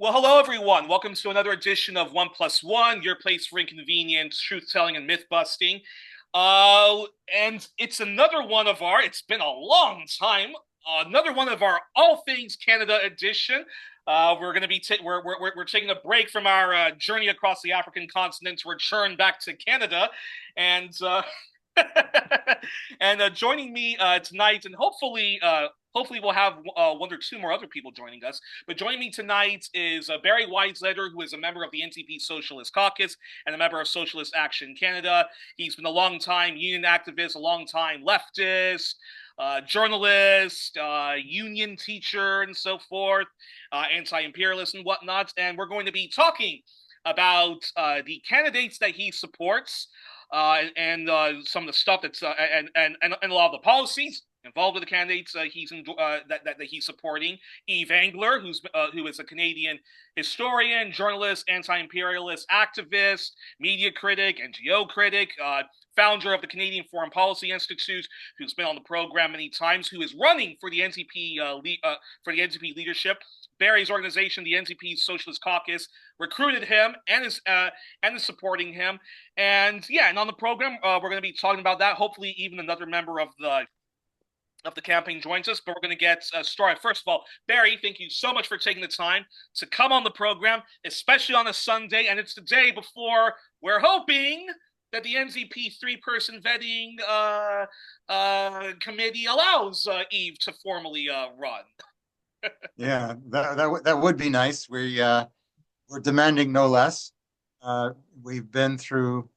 Well, hello everyone. Welcome to another edition of One Plus One, your place for inconvenient truth telling and myth busting. And it's another one of our. It's been a long time. Another one of our All Things Canada edition. We're going to be we're taking a break from our journey across the African continent to return back to Canada, and and joining me tonight, and hopefully we'll have one or two more other people joining us. But joining me tonight is Barry Weisleder, who is a member of the NDP Socialist Caucus and a member of Socialist Action Canada. He's been a long-time union activist, a long-time leftist, journalist, union teacher, and so forth, anti-imperialist and whatnot. And we're going to be talking about the candidates that he supports, and some of the stuff that's and a lot of the policies involved with the candidates that he's supporting. Yves Engler, who is a Canadian historian, journalist, anti-imperialist activist, media critic, NGO critic, founder of the Canadian Foreign Policy Institute, who's been on the program many times, who is running for the NDP leadership. Barry's organization, the NDP Socialist Caucus, recruited him and is supporting him. And on the program, we're going to be talking about that. Hopefully, even another member of the campaign joins us, but we're going to get started. First of all, Barry, thank you so much for taking the time to come on the program, especially on a Sunday, and it's the day before we're hoping that the NDP three-person vetting committee allows Yves to formally run. Yeah, that would be nice. We're demanding no less. We've been through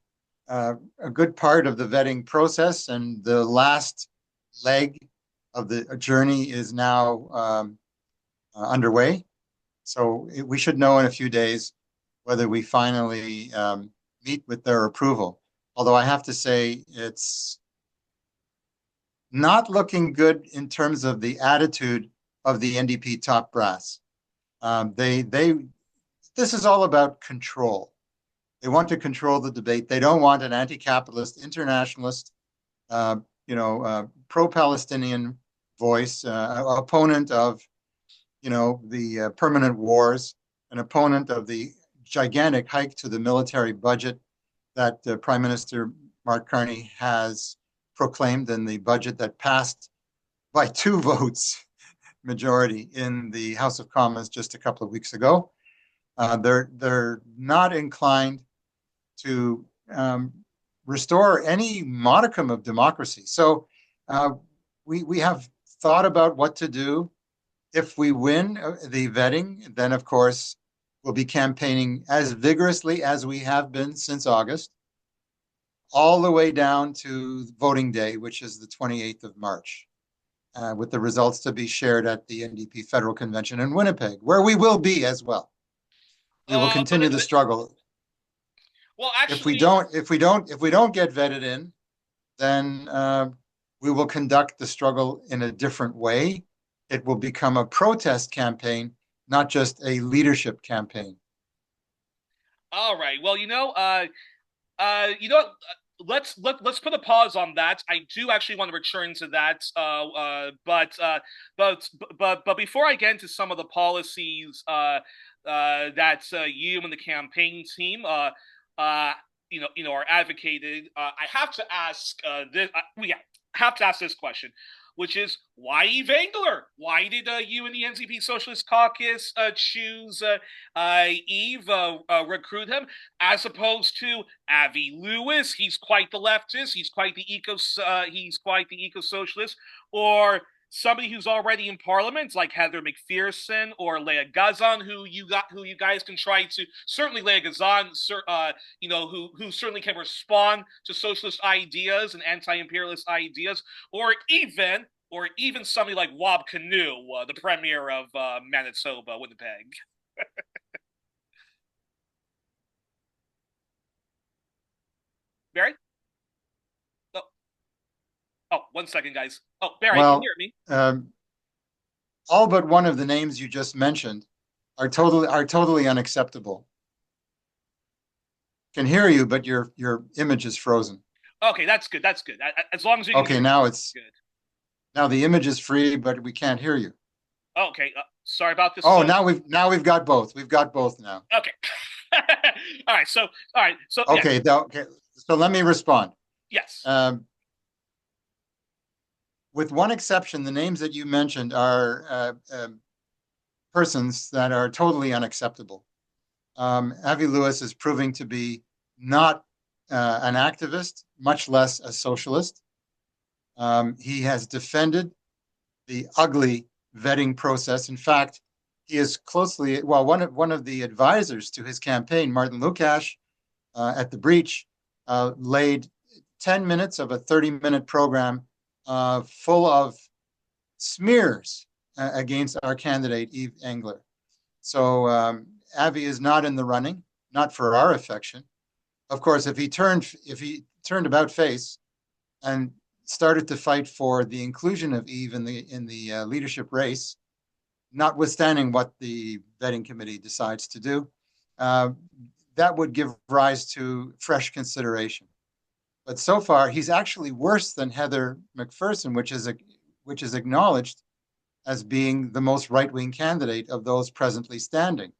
a good part of the vetting process, and the last leg of the journey is now underway. So we should know in a few days whether we finally meet with their approval. Although I have to say it's not looking good in terms of the attitude of the NDP top brass. This is all about control. They want to control the debate. They don't want an anti-capitalist, internationalist, pro-Palestinian voice, opponent of, the permanent wars, an opponent of the gigantic hike to the military budget that Prime Minister Mark Carney has proclaimed, in the budget that passed by 2 votes majority in the House of Commons just a couple of weeks ago. They're not inclined to restore any modicum of democracy. So we have thought about what to do. If we win the vetting, then of course we'll be campaigning as vigorously as we have been since August, all the way down to voting day, which is the 28th of March. With the results to be shared at the NDP Federal Convention in Winnipeg, where we will be as well. We will continue the struggle. Well, actually, if we don't get vetted in, then we will conduct the struggle in a different way. It will become a protest campaign, not just a leadership campaign. All right. Well, let's put a pause on that. I do actually want to return to that, but before I get into some of the policies that you and the campaign team are advocated, I have to ask this question, which is, why Yves Engler? Why did you and the NDP Socialist Caucus choose Yves, recruit him, as opposed to Avi Lewis? He's quite the leftist. He's quite the eco-socialist, or somebody who's already in parliament, like Heather McPherson or Leah Gazan, who you guys can try to. Certainly, Leah Gazan, who certainly can respond to socialist ideas and anti-imperialist ideas, or even somebody like Wab Kinew, the premier of Manitoba, Winnipeg. Barry? Oh, 1 second, guys. Oh, Barry, can you hear me? All but one of the names you just mentioned are totally unacceptable. Can hear you, but your image is frozen. Okay, that's good. That's good. As long as you can. Okay, now it's good. Now the image is free, but we can't hear you. Oh, okay. Sorry about this. Oh, So, now we've got both. We've got both now. okay. All right. So, all right. So, yeah. Okay, okay. So let me respond. Yes. Um, with one exception, the names that you mentioned are persons that are totally unacceptable. Avi Lewis is proving to be not an activist, much less a socialist. He has defended the ugly vetting process. In fact, he is closely, well, one of the advisors to his campaign, Martin Lukash, at the Breach, laid 10 minutes of a 30-minute program full of smears against our candidate, Yves Engler. So Avi is not in the running, not for our affection. Of course, if he turned about face and started to fight for the inclusion of Yves in the leadership race, notwithstanding what the vetting committee decides to do, uh, that would give rise to fresh consideration. But so far, he's actually worse than Heather McPherson, which is acknowledged as being the most right-wing candidate of those presently standing.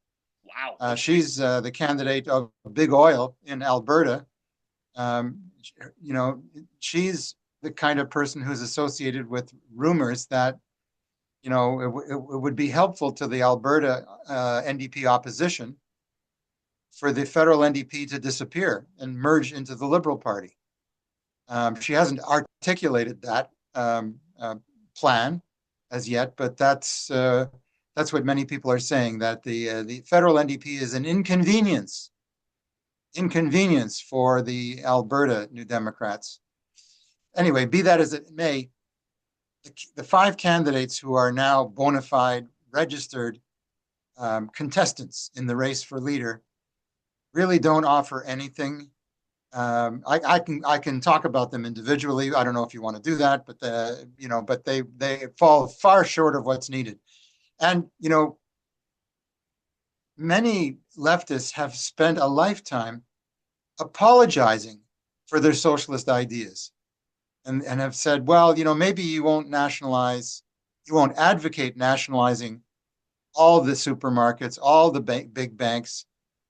Wow. Okay. She's the candidate of Big Oil in Alberta. Um, you know, she's the kind of person who's associated with rumors that, you know, it would be helpful to the Alberta NDP opposition for the federal NDP to disappear and merge into the Liberal Party. She hasn't articulated that plan as yet, but that's what many people are saying, that the federal NDP is an inconvenience for the Alberta New Democrats. Anyway, be that as it may, the five candidates who are now bona fide registered contestants in the race for leader really don't offer anything. I can talk about them individually. I don't know if you want to do that, but they fall far short of what's needed. And many leftists have spent a lifetime apologizing for their socialist ideas, and have said, well, maybe you won't advocate nationalizing all the supermarkets, all the big banks,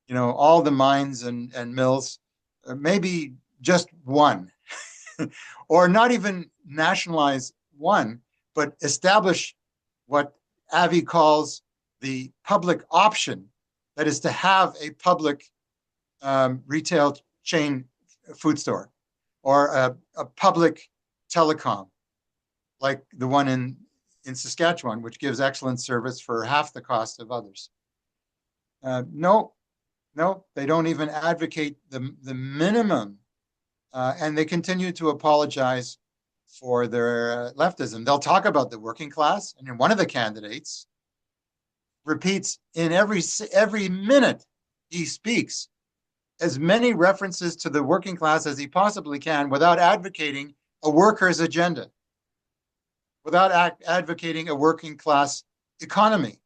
all the mines and mills, maybe just one, or not even nationalize one, but establish what Avi calls the public option, that is to have a public retail chain food store, or a public telecom, like the one in Saskatchewan, which gives excellent service for half the cost of others. No, they don't even advocate the minimum, and they continue to apologize for their leftism. They'll talk about the working class, and one of the candidates repeats in every minute he speaks as many references to the working class as he possibly can, without advocating a workers' agenda, without advocating a working class economy,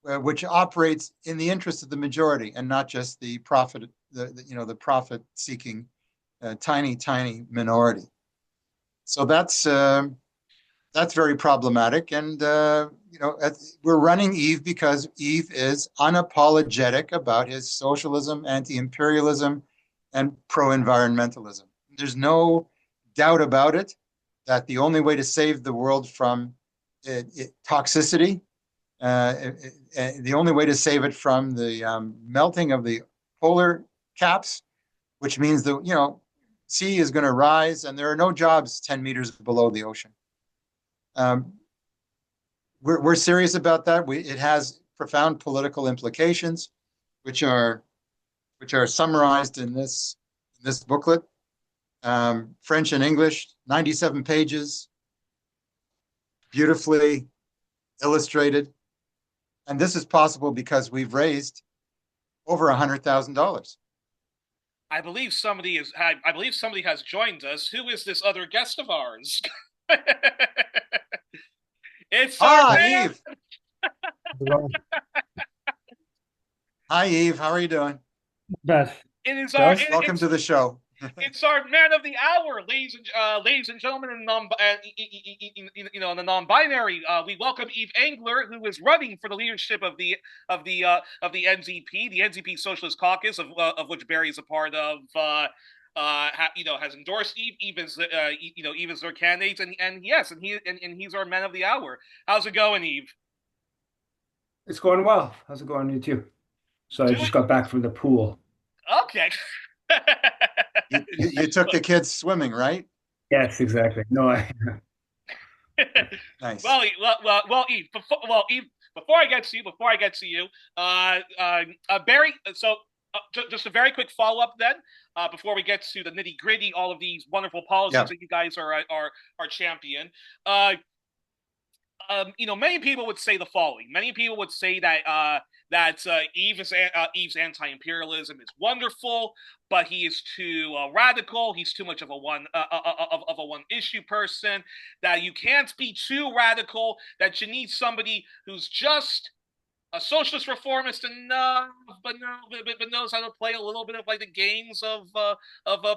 which operates in the interest of the majority and not just the profit-seeking tiny minority. So that's very problematic, and we're running Yves because Yves is unapologetic about his socialism, anti-imperialism, and pro-environmentalism. There's no doubt about it that the only way to save the world from toxicity, the only way to save it from the melting of the polar caps, which means the sea is going to rise, and there are no jobs 10 meters below the ocean. We're serious about that. It has profound political implications, which are summarized in this booklet, French and English, 97 pages, beautifully illustrated. And this is possible because we've raised over $100,000. I believe somebody has joined us. Who is this other guest of ours? It's our man. Yves. Hi, Yves. How are you doing? Bad. It is Welcome to the show. It's our man of the hour, ladies and gentlemen, and the non-binary. We welcome Yves Engler, who is running for the leadership of the NDP, the NDP Socialist Caucus, of which Barry is a part of. Has endorsed Yves. Yves is, Yves is their candidate, and yes, and he's our man of the hour. How's it going, Yves? It's going well. How's it going with you? So I Do it. just got back from the pool. Okay. You took the kids swimming, right? Yes, exactly. No, Nice. Eve. Before I get to you, Barry. So, just a very quick follow up then, before we get to the nitty gritty, all of these wonderful policies Yeah. that you guys are champion. Many people would say the following. Many people would say that Yves' anti-imperialism is wonderful, but he is too radical. He's too much of a one issue person. That you can't be too radical. That you need somebody who's just a socialist reformist enough, but knows how to play a little bit of like the games of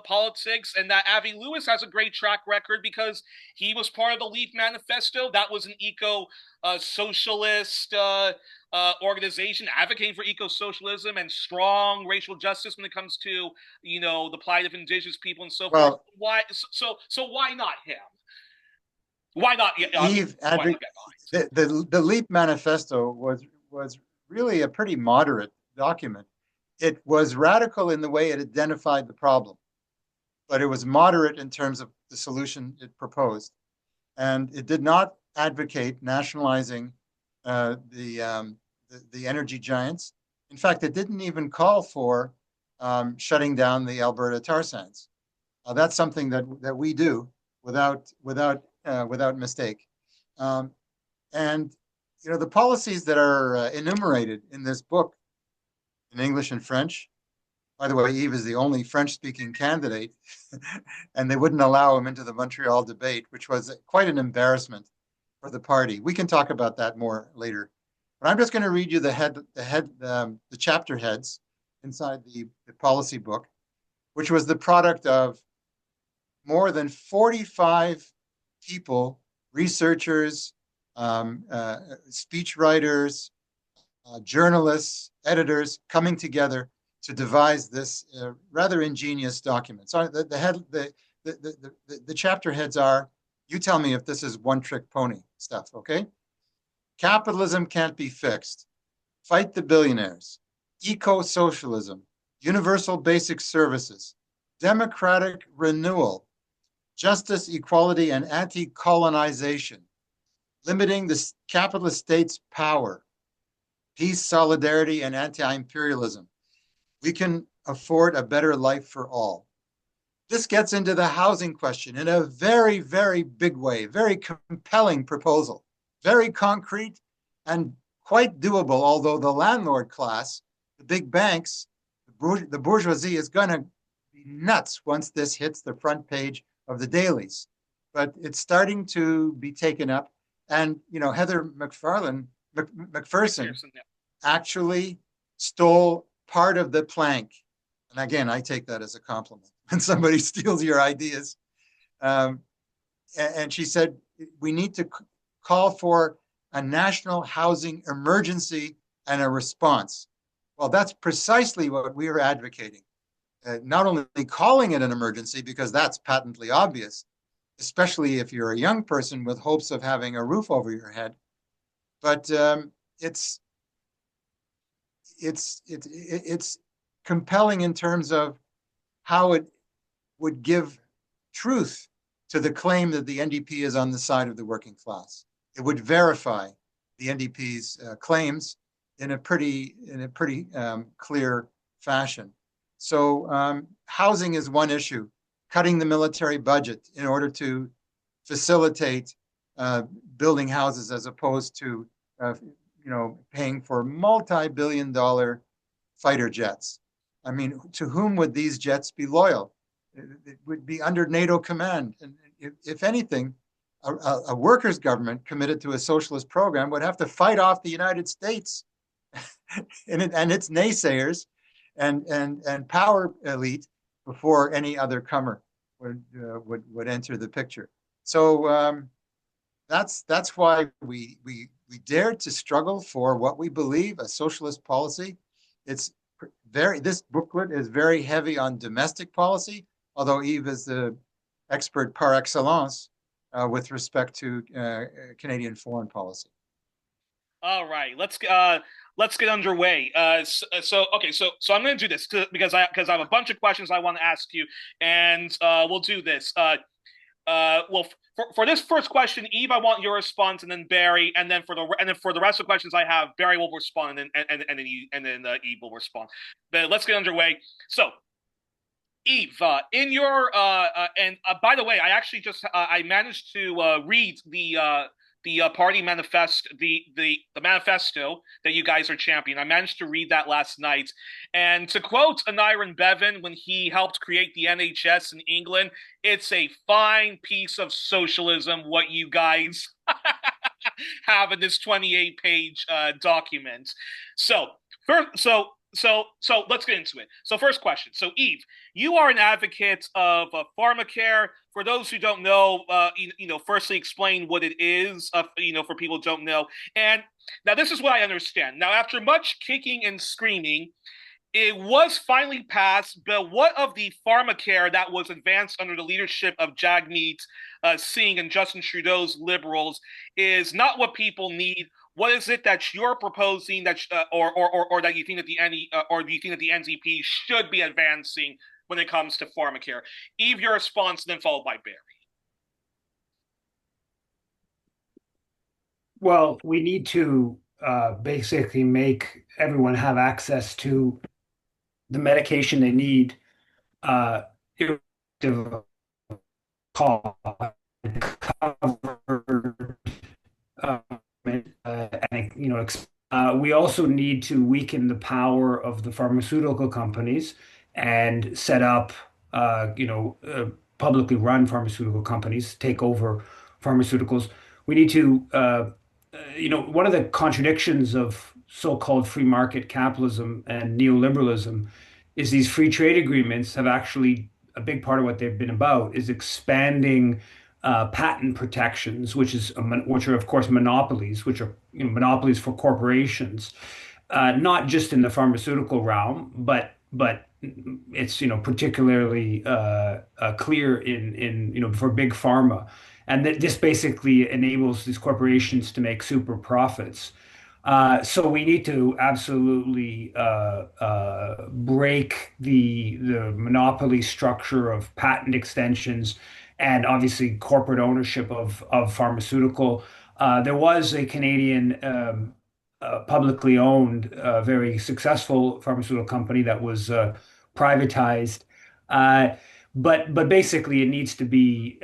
politics, and that Avi Lewis has a great track record because he was part of the Leaf Manifesto. That was an socialist organization advocating for eco-socialism and strong racial justice when it comes to the plight of indigenous people and so forth. Why? So why not him? Why not? Yves, the Leap Manifesto was really a pretty moderate document. It was radical in the way it identified the problem, but it was moderate in terms of the solution it proposed. And it did not advocate nationalizing the energy giants. In fact, it didn't even call for shutting down the Alberta tar sands. That's something that we do without mistake. And the policies that are enumerated in this book in English and French. By the way, Yves is the only French-speaking candidate, and they wouldn't allow him into the Montreal debate, which was quite an embarrassment for the party. We can talk about that more later. But I'm just going to read you the chapter heads inside the policy book, which was the product of more than 45 people, researchers, speech writers, journalists, editors coming together to devise this rather ingenious document. So the chapter heads are, you tell me if this is one-trick pony stuff, okay? Capitalism can't be fixed. Fight the billionaires. Eco-socialism. Universal basic services. Democratic renewal. Justice, equality, and anti-colonization. Limiting the capitalist state's power. Peace, solidarity, and anti-imperialism. We can afford a better life for all. This gets into the housing question in a very, very big way, very compelling proposal, very concrete and quite doable, although the landlord class, the big banks, the bourgeoisie is going to be nuts once this hits the front page of the dailies. But it's starting to be taken up. And, Heather McPherson actually stole part of the plank. And again, I take that as a compliment when somebody steals your ideas. And she said, we need to call for a national housing emergency and a response. Well, that's precisely what we are advocating. Not only calling it an emergency, because that's patently obvious, especially if you're a young person with hopes of having a roof over your head, but it's compelling in terms of how it would give truth to the claim that the NDP is on the side of the working class. It would verify the NDP's claims in a pretty clear fashion. So housing is one issue. Cutting the military budget in order to facilitate building houses as opposed to paying for multi-billion-dollar fighter jets. I mean, to whom would these jets be loyal? It would be under NATO command. And if anything, a workers' government committed to a socialist program would have to fight off the United States and its naysayers and power elite before any other comer would enter the picture. So that's why we dared to struggle for what we believe a socialist policy. This booklet is very heavy on domestic policy, although Yves is the expert par excellence with respect to Canadian foreign policy. All right, let's get underway. So I'm going to do this because I have a bunch of questions I want to ask you, and we'll do this. Well, for this first question, Yves, I want your response, and then Barry, and then for the rest of the questions I have, Barry will respond, and then Yves will respond. But let's get underway. So, Yves, in your and by the way, I actually just I managed to read the party manifest, the manifesto that you guys are championing. I managed to read that last night, and to quote Aneurin Bevan when he helped create the NHS in England, it's a fine piece of socialism what you guys have in this 28-page document. So let's get into it. So first question. So Yves, you are an advocate of pharmacare. For those who don't know, firstly explain what it is, for people who don't know. And now this is what I understand. Now, after much kicking and screaming, it was finally passed, but what of the pharmacare that was advanced under the leadership of Jagmeet Singh and Justin Trudeau's Liberals is not what people need? What is it that you're proposing that, or that you think that do you think that the NDP should be advancing when it comes to pharmacare? Yves, your response, then followed by Barry. Well, we need to basically make everyone have access to the medication they need, irrespective of cost, covered, we also need to weaken the power of the pharmaceutical companies and set up, publicly run pharmaceutical companies, take over pharmaceuticals. We need to, one of the contradictions of so-called free market capitalism and neoliberalism is these free trade agreements have actually, a big part of what they've been about is expanding patent protections, which are of course monopolies, which are monopolies for corporations, not just in the pharmaceutical realm, but it's particularly clear in for big pharma, and that this basically enables these corporations to make super profits. So we need to absolutely break the monopoly structure of patent extensions and obviously corporate ownership of pharmaceutical. There was a Canadian publicly owned, very successful pharmaceutical company that was privatized. But basically, it needs to be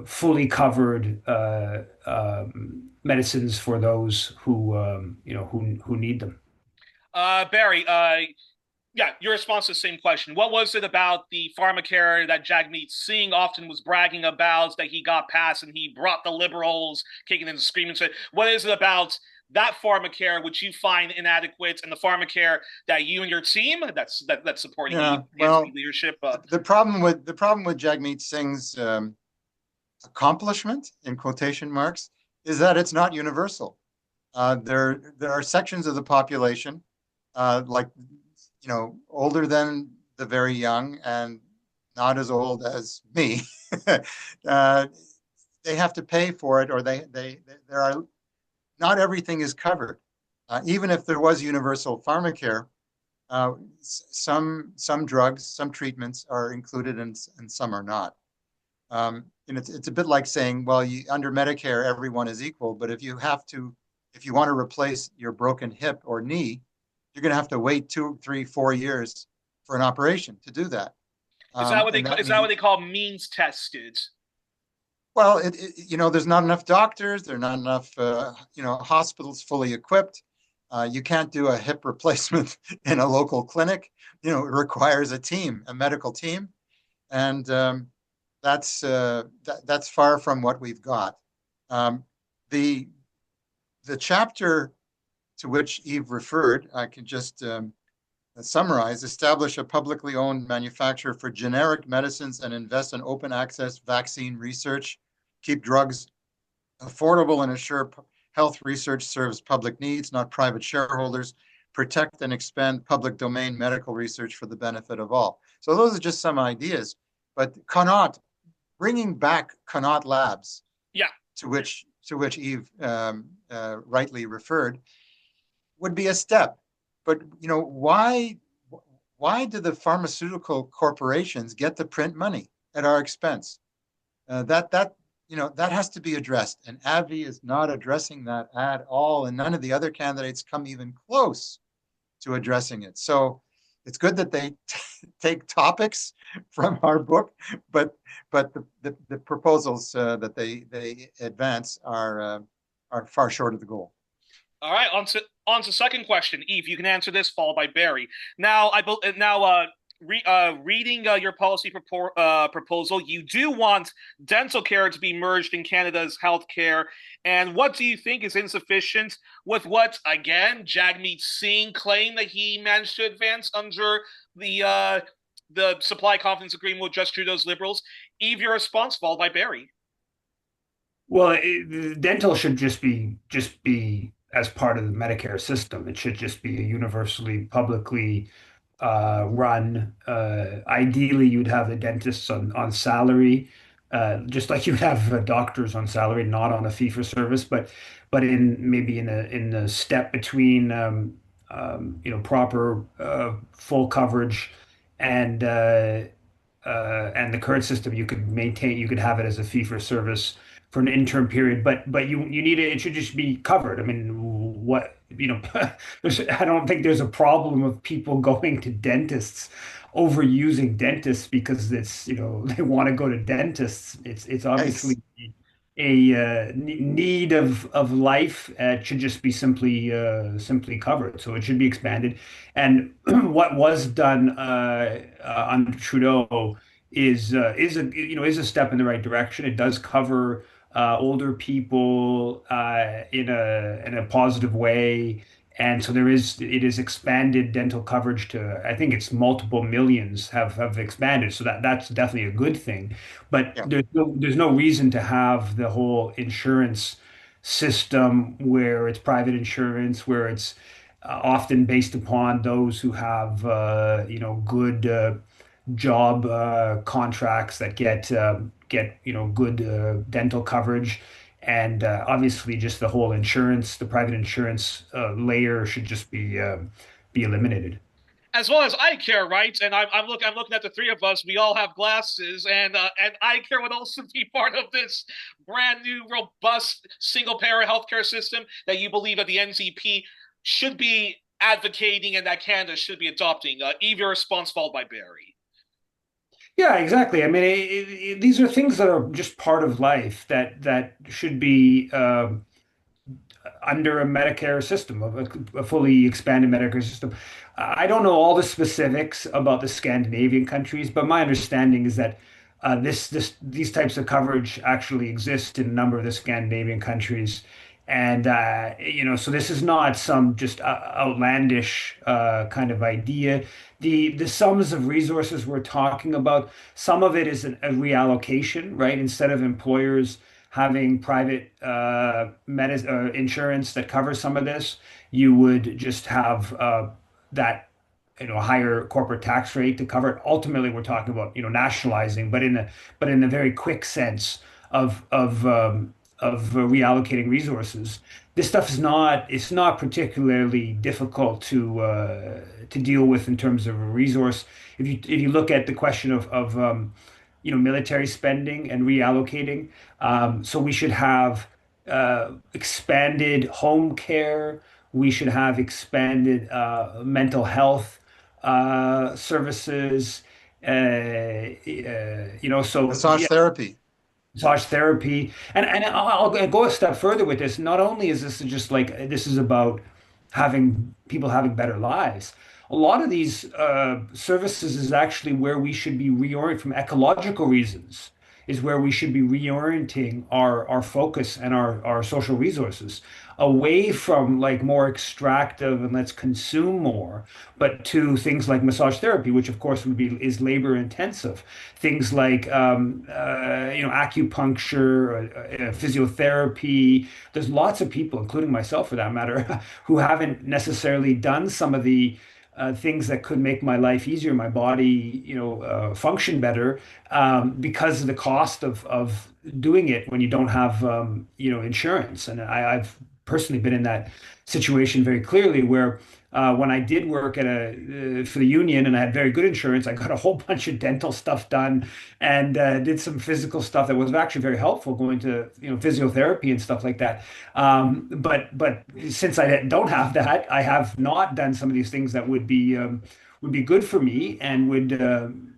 fully covered medicines for those who need them. Barry, yeah, your response to the same question. What was it about the pharmacare that Jagmeet Singh often was bragging about that he got passed and he brought the Liberals kicking and screaming? So what is it about that pharmacare which you find inadequate, and the pharmacare that you and your team that's supporting leadership? The problem with Jagmeet Singh's accomplishment in quotation marks is that it's not universal. There are sections of the population older than the very young and not as old as me. They have to pay for it, or there are not everything is covered. Even if there was universal pharmacare, some drugs, some treatments are included and some are not. And it's a bit like saying, well, under Medicare, everyone is equal, but if you want to replace your broken hip or knee, you're going to have to wait 2, 3, 4 years for an operation to do that. Is that what they call means tested? Well, there's not enough doctors. There are not enough, hospitals fully equipped. You can't do a hip replacement in a local clinic. It requires a medical team, and that's far from what we've got. The chapter to which Yves referred, I can just summarize, establish a publicly owned manufacturer for generic medicines and invest in open access vaccine research, keep drugs affordable and ensure health research serves public needs, not private shareholders, protect and expand public domain medical research for the benefit of all. So those are just some ideas, but Connaught, bringing back Connaught Labs, Yeah. to which Yves rightly referred, would be a step. But why do the pharmaceutical corporations get to print money at our expense? That has to be addressed, and AbbVie is not addressing that at all, and none of the other candidates come even close to addressing it. So it's good that they take topics from our book, but the proposals that they advance are far short of the goal. All right, on to second question. Yves, you can answer this, followed by Barry. Now, reading your policy proposal, you do want dental care to be merged in Canada's healthcare. And what do you think is insufficient with what, again, Jagmeet Singh claimed that he managed to advance under the supply confidence agreement with Justin Trudeau's Liberals? Yves, your response, followed by Barry. Well, dental should just be as part of the Medicare system. It should just be a universally publicly run. Ideally, you'd have the dentists on salary, just like you have doctors on salary, not on a fee for service, but in maybe in a step between proper full coverage and the current system. You could have it as a fee for service for an interim period, but you need it. It should just be covered. I mean, I don't think there's a problem of people going to dentists, overusing dentists because they want to go to dentists. It's Nice. obviously a need of life. It should just be simply covered. So it should be expanded. And what was done under Trudeau is a step in the right direction. It does cover older people in a positive way. And so it is expanded dental coverage to, I think it's multiple millions have expanded. So that's definitely a good thing. But Yeah. there's no reason to have the whole insurance system where it's private insurance, where it's often based upon those who have good job contracts that get good dental coverage, and obviously just the whole insurance, the private insurance layer should just be eliminated. As well as eye care, right? And I'm looking at the three of us. We all have glasses, and eye care would also be part of this brand new, robust single payer healthcare system that you believe that the NDP should be advocating and that Canada should be adopting. Yves, your response, followed by Barry. Yeah, exactly. I mean, these are things that are just part of life that should be under a Medicare system, of a fully expanded Medicare system. I don't know all the specifics about the Scandinavian countries, but my understanding is that these types of coverage actually exist in a number of the Scandinavian countries, and so this is not some just outlandish kind of idea. The sums of resources we're talking about, some of it is a reallocation, right? Instead of employers having private insurance that covers some of this, you would just have that higher corporate tax rate to cover it. Ultimately, we're talking about nationalizing, but in a very quick sense of reallocating resources. This stuff is not it's not particularly difficult to deal with in terms of a resource. If you look at the question of military spending and reallocating, so we should have expanded home care. We should have expanded mental health services. So Massage yeah, therapy. massage therapy, and I'll go a step further with this. Not only is this just like this is about having people having better lives. A lot of these services is actually where we should be reoriented from ecological reasons. is where we should be reorienting our focus and our social resources away from like more extractive and let's consume more, but to things like massage therapy, which of course would be is labor intensive. Things like acupuncture, physiotherapy. There's lots of people, including myself for that matter, who haven't necessarily done some of the things that could make my life easier, my body, function better, because of the cost of doing it when you don't have, insurance. And I've personally been in that situation very clearly where when I did work at for the union and I had very good insurance, I got a whole bunch of dental stuff done and did some physical stuff that was actually very helpful, going to physiotherapy and stuff like that. But since I don't have that, I have not done some of these things that would be good for me and would.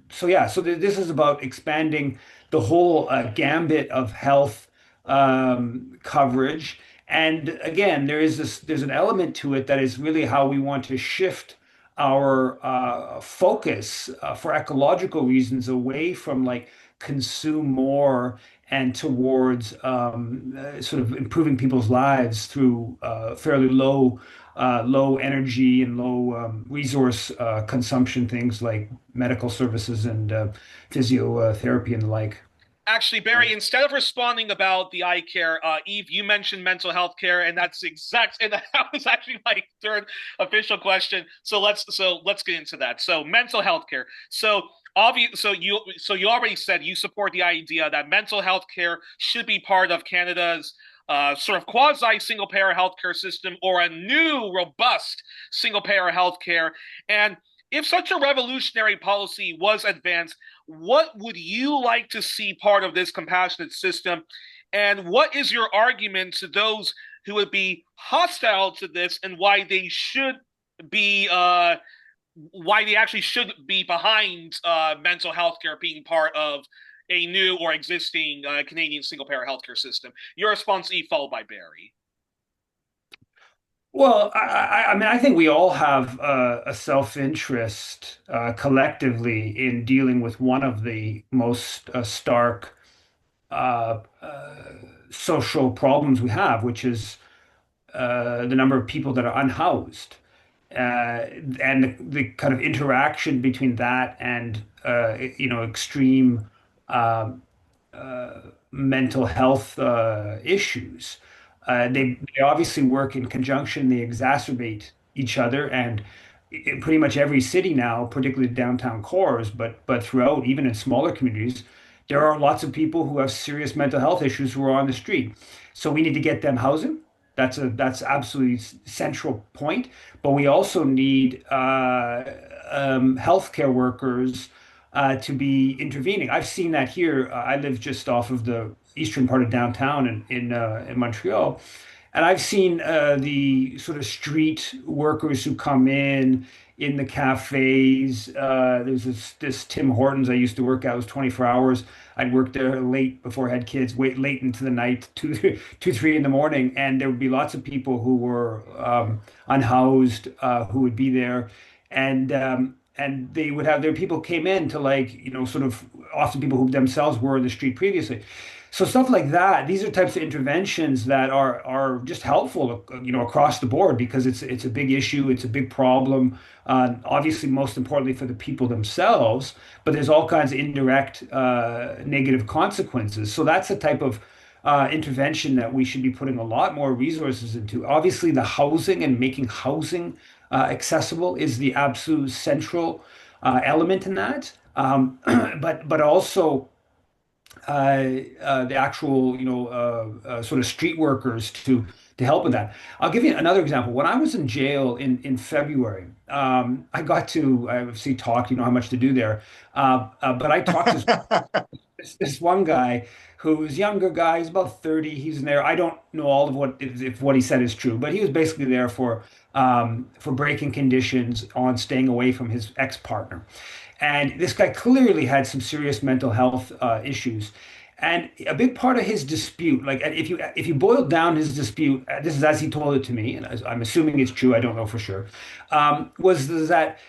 So yeah, so this is about expanding the whole gambit of health coverage. And again, there's an element to it that is really how we want to shift our focus for ecological reasons away from like consume more and towards sort of improving people's lives through fairly low energy and low resource consumption things like medical services and physiotherapy and the like. Actually, Barry, instead of responding about the eye care, Eve, you mentioned mental health care, and and that was actually my third official question. So let's get into that. So mental health care. So you already said you support the idea that mental health care should be part of Canada's sort of quasi single payer healthcare system or a new robust single payer healthcare. And if such a revolutionary policy was advanced, what would you like to see part of this compassionate system? And what is your argument to those who would be hostile to this and be why they actually should be behind mental health care being part of a new or existing Canadian single payer healthcare system? Your response, E, followed by Barry. Well, I mean, I think we all have a self-interest collectively in dealing with one of the most stark uh, uh, social problems we have, which is the number of people that are unhoused, and the kind of interaction between that and extreme uh, mental health issues. They obviously work in conjunction, they exacerbate each other, and in pretty much every city now, particularly downtown cores, but throughout, even in smaller communities, there are lots of people who have serious mental health issues who are on the street. So we need to get them housing. That's absolutely central point. But we also need healthcare workers to be intervening. I've seen that here. I live just off of the eastern part of downtown in Montreal, and I've seen the sort of street workers who come in the cafes. There's this Tim Hortons I used to work at. It was 24 hours. I'd work there late before I had kids, wait late into the night, 3 in the morning, and there would be lots of people who were unhoused who would be there, and they would have their people came in to like sort of often people who themselves were in the street previously. So stuff like that, these are types of interventions that are just helpful, across the board because it's a big issue, it's a big problem. Obviously, most importantly for the people themselves, but there's all kinds of indirect negative consequences. So that's the type of intervention that we should be putting a lot more resources into. Obviously, the housing and making housing accessible is the absolute central element in that. But also the actual, sort of street workers to help with that. I'll give you another example. When I was in jail in February, I got to I obviously talk. You know how much to do there, but I talked to this one guy who's younger guy. He's about 30. He's in there. I don't know all of what if what he said is true, but he was basically there for breaking conditions on staying away from his ex-partner. And this guy clearly had some serious mental health issues. And a big part of his dispute, like if you boil down his dispute, this is as he told it to me, and I'm assuming it's true, I don't know for sure, was that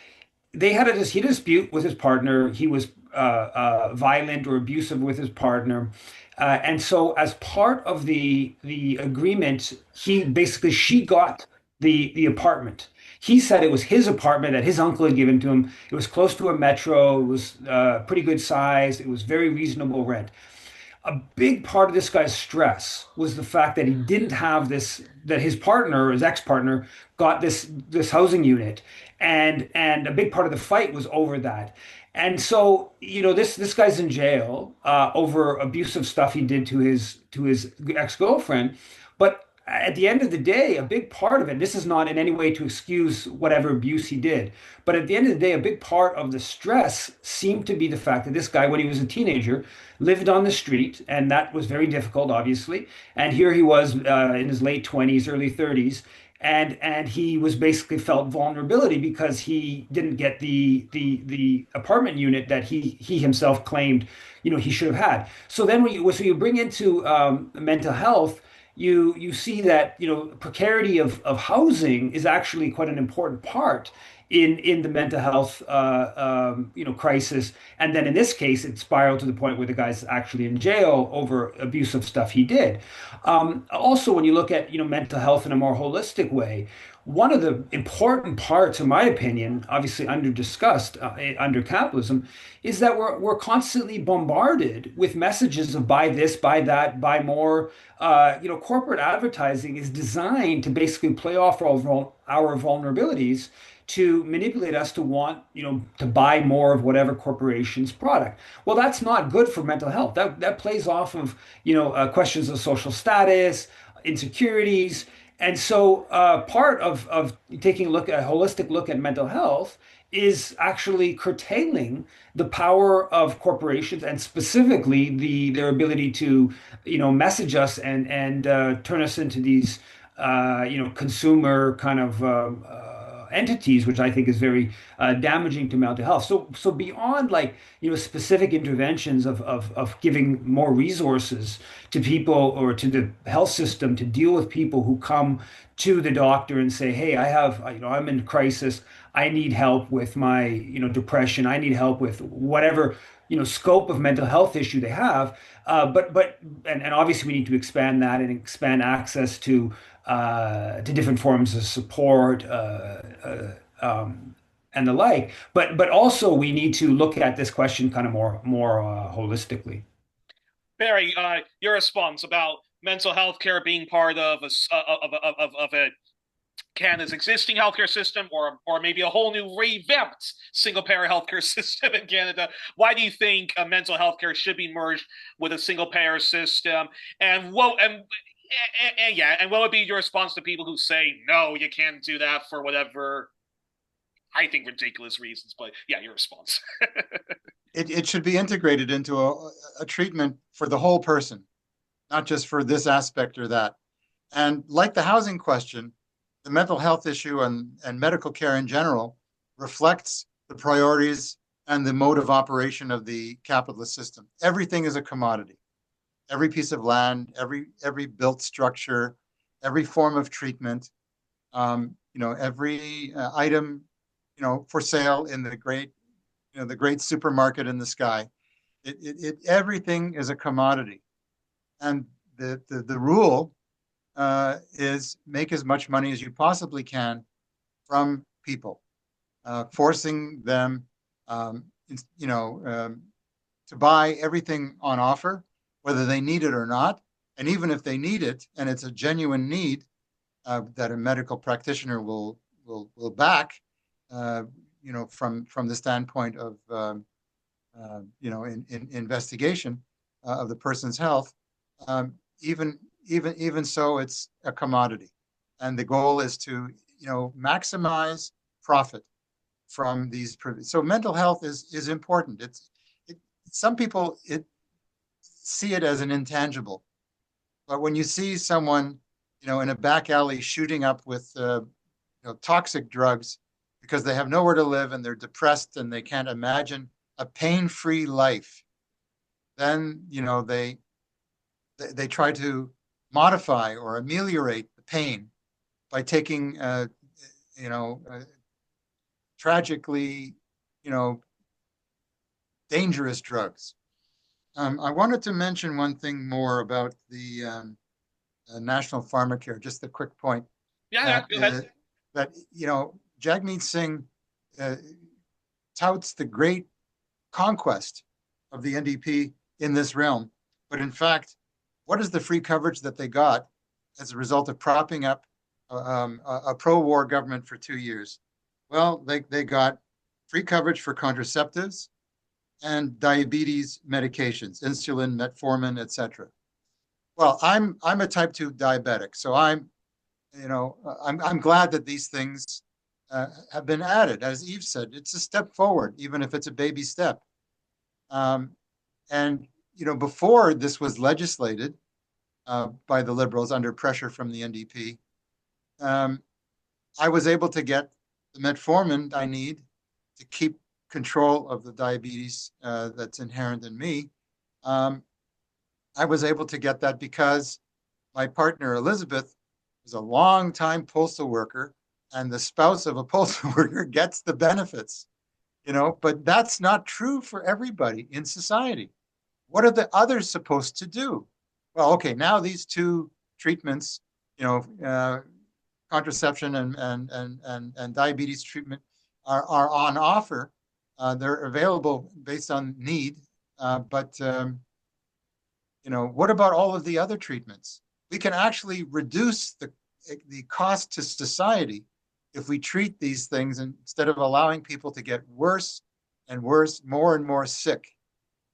they had he had a dispute with his partner. He was violent or abusive with his partner. And so as part of the agreement, she got the apartment. He said it was his apartment that his uncle had given to him. It was close to a metro. It was pretty good size. It was very reasonable rent. A big part of this guy's stress was the fact that he didn't have this, that his partner, his ex-partner, got this housing unit, and a big part of the fight was over that. And so, this guy's in jail over abusive stuff he did to his ex-girlfriend. But at the end of the day, a big part of it, this is not in any way to excuse whatever abuse he did, but at the end of the day, a big part of the stress seemed to be the fact that this guy, when he was a teenager, lived on the street, and that was very difficult, obviously. And here he was in his late 20s, early 30s, and he was basically felt vulnerability because he didn't get the apartment unit that he himself claimed, he should have had. So then so you bring into mental health, you see that precarity of housing is actually quite an important part in the mental health crisis. And then in this case, it spiraled to the point where the guy's actually in jail over abusive stuff he did. Also, when you look at mental health in a more holistic way, one of the important parts, in my opinion, obviously under discussed under capitalism, is that we're constantly bombarded with messages of buy this, buy that, buy more. Corporate advertising is designed to basically play off our vulnerabilities to manipulate us to want, to buy more of whatever corporation's product. Well, that's not good for mental health. That plays off of, questions of social status, insecurities. And so part of taking a holistic look at mental health is actually curtailing the power of corporations and specifically their ability to, message us and turn us into these, consumer kind of entities, which I think is very damaging to mental health. So beyond specific interventions of giving more resources to people or to the health system to deal with people who come to the doctor and say, hey, I'm in crisis. I need help with my, depression. I need help with whatever, scope of mental health issue they have. And obviously we need to expand that and expand access to different forms of support and the like. But also we need to look at this question kind of more holistically. Barry, your response about mental health care being part of a Canada's existing healthcare system, or maybe a whole new revamped single payer healthcare system in Canada. Why do you think mental health care should be merged with a single payer system? And what would be your response to people who say no, you can't do that for whatever I think ridiculous reasons? But yeah, your response. It should be integrated into a treatment for the whole person, not just for this aspect or that. And like the housing question, the mental health issue and medical care in general reflects the priorities and the mode of operation of the capitalist system. Everything is a commodity. Every piece of land, every built structure, every form of treatment, every item, for sale in the great supermarket in the sky. Everything is a commodity, and the rule is make as much money as you possibly can from people, forcing them, to buy everything on offer, whether they need it or not. And even if they need it, and it's a genuine need that a medical practitioner will back, from the standpoint of in investigation of the person's health, even so, it's a commodity, and the goal is to maximize profit from these. So mental health is important. Some people see it as an intangible, but when you see someone in a back alley shooting up with toxic drugs because they have nowhere to live and they're depressed and they can't imagine a pain-free life, then they try to modify or ameliorate the pain by taking tragically dangerous drugs. I wanted to mention one thing more about the National Pharmacare, just a quick point Yeah, yeah, that go ahead. Jagmeet Singh uh, touts the great conquest of the NDP in this realm. But in fact, what is the free coverage that they got as a result of propping up a pro-war government for 2 years? Well, they got free coverage for contraceptives and diabetes medications, insulin, metformin, etc. Well, I'm a type 2 diabetic, so I'm glad that these things have been added. As Yves said, it's a step forward, even if it's a baby step. Um, and before this was legislated by the Liberals under pressure from the NDP, um, I was able to get the metformin I need to keep control of the diabetes that's inherent in me. Um, I was able to get that because my partner Elizabeth was a long-time postal worker, and the spouse of a postal worker gets the benefits. But that's not true for everybody in society. What are the others supposed to do? Well, okay, now these two treatments, contraception and diabetes treatment are on offer. They're available based on need, but what about all of the other treatments? We can actually reduce the cost to society if we treat these things instead of allowing people to get worse and worse, more and more sick.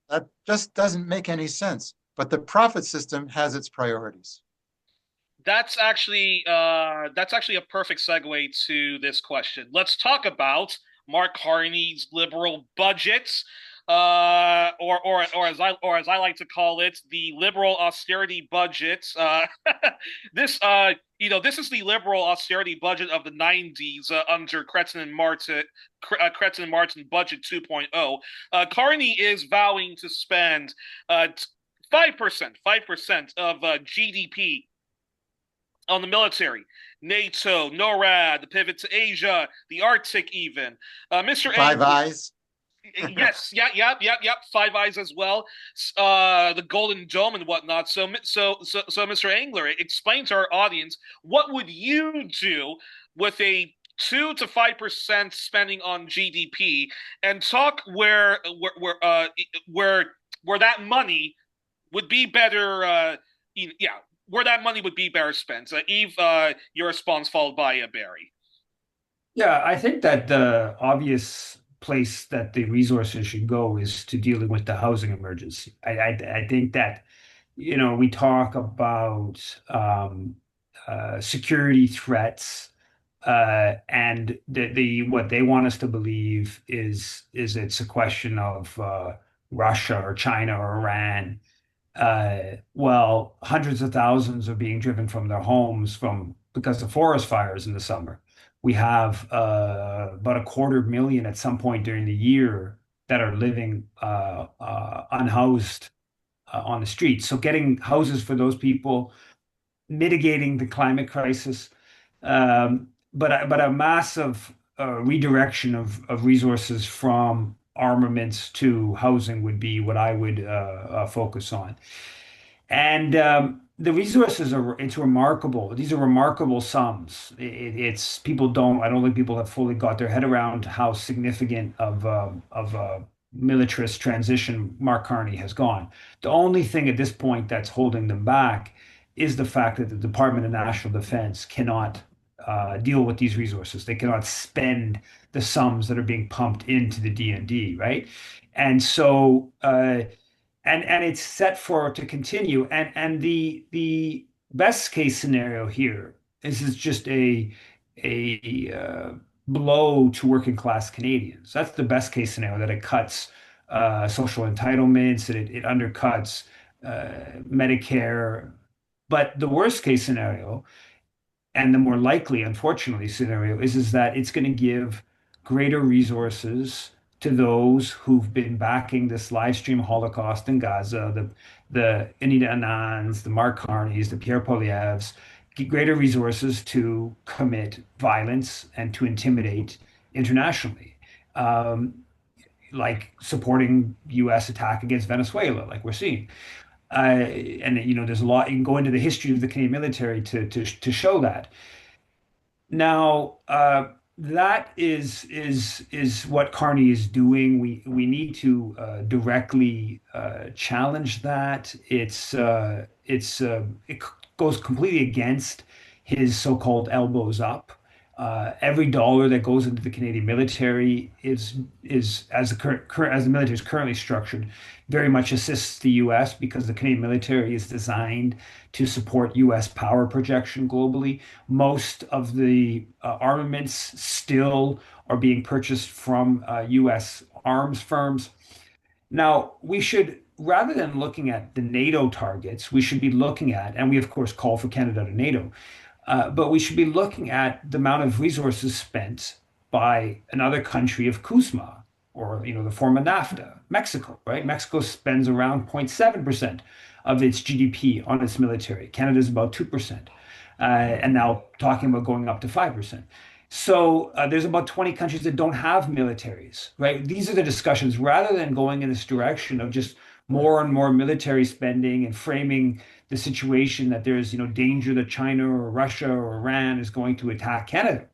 That just doesn't make any sense. But the profit system has its priorities. That's actually a perfect segue to this question. Let's talk about Mark Carney's liberal budgets, or as I like to call it, the liberal austerity budget. This is the liberal austerity budget of the '90s under Cretin and Martin budget 2.0. Carney is vowing to spend 5% of GDP on the military, NATO, NORAD, the pivot to Asia, the Arctic, even. Mr. Five Engler, Eyes. yes, yeah, Five Eyes as well, the Golden Dome and whatnot. So, Mr. Engler, explain to our audience what would you do with a 2 to 5% spending on GDP, and talk where that money would be better. Yeah, where that money would be better spent. Yves, your response followed by Barry. Yeah, I think that the obvious place that the resources should go is to dealing with the housing emergency. I think that, we talk about security threats, and the what they want us to believe is it's a question of Russia or China or Iran. Well, hundreds of thousands are being driven from their homes because of forest fires in the summer. We have about 250,000 at some point during the year that are living unhoused on the streets. So getting houses for those people, mitigating the climate crisis, but a massive redirection of resources from armaments to housing would be what I would focus on. And the resources it's remarkable. These are remarkable sums. It's people don't, I don't think people have fully got their head around how significant of a militarist transition Mark Carney has gone. The only thing at this point that's holding them back is the fact that the Department of National Defense cannot deal with these resources. They cannot spend the sums that are being pumped into the D&D, right? And so and it's set for to continue. And the best case scenario here is just a blow to working class Canadians. That's the best case scenario, that it cuts social entitlements, that it undercuts Medicare. But the worst case scenario, and the more likely, unfortunately, scenario is that it's going to give greater resources to those who've been backing this live stream Holocaust in Gaza, the Anita Anans, the Mark Carneys, the Pierre Poilievres, greater resources to commit violence and to intimidate internationally. Um, like supporting U.S. attack against Venezuela, like we're seeing. And there's a lot you can go into the history of the Canadian military to show that. Now, that is what Carney is doing. We need to directly challenge that. It goes completely against his so-called elbows up. Every dollar that goes into the Canadian military is as the military is currently structured, very much assists the U.S. because the Canadian military is designed to support U.S. power projection globally. Most of the armaments still are being purchased from U.S. arms firms. Now, we should, rather than looking at the NATO targets, we should be looking at, and we of course call for Canada to NATO, but we should be looking at the amount of resources spent by another country of CUSMA, or the former NAFTA, Mexico, right? Mexico spends around 0.7% of its GDP on its military. Canada's about 2%, and now talking about going up to 5%. So there's about 20 countries that don't have militaries, right? These are the discussions rather than going in this direction of just more and more military spending and framing the situation that there's danger that China or Russia or Iran is going to attack Canada.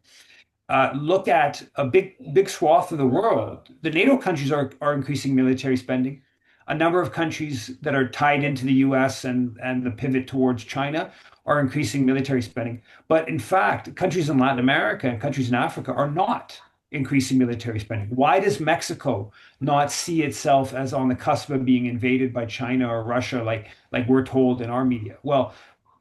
Look at a big swath of the world. The NATO countries are increasing military spending. A number of countries that are tied into the US and the pivot towards China are increasing military spending. But in fact, countries in Latin America and countries in Africa are not increasing military spending. Why does Mexico not see itself as on the cusp of being invaded by China or Russia, like we're told in our media? Well,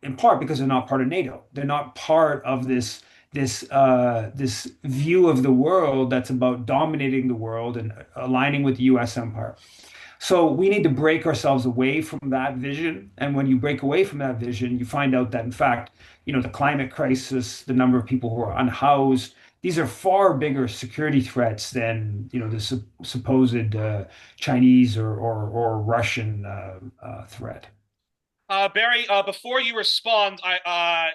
in part because they're not part of NATO. They're not part of this view of the world that's about dominating the world and aligning with the U.S. empire. So we need to break ourselves away from that vision. And when you break away from that vision, you find out that, in fact, the climate crisis, the number of people who are unhoused, these are far bigger security threats than, the supposed Chinese or Russian threat. Barry, before you respond, I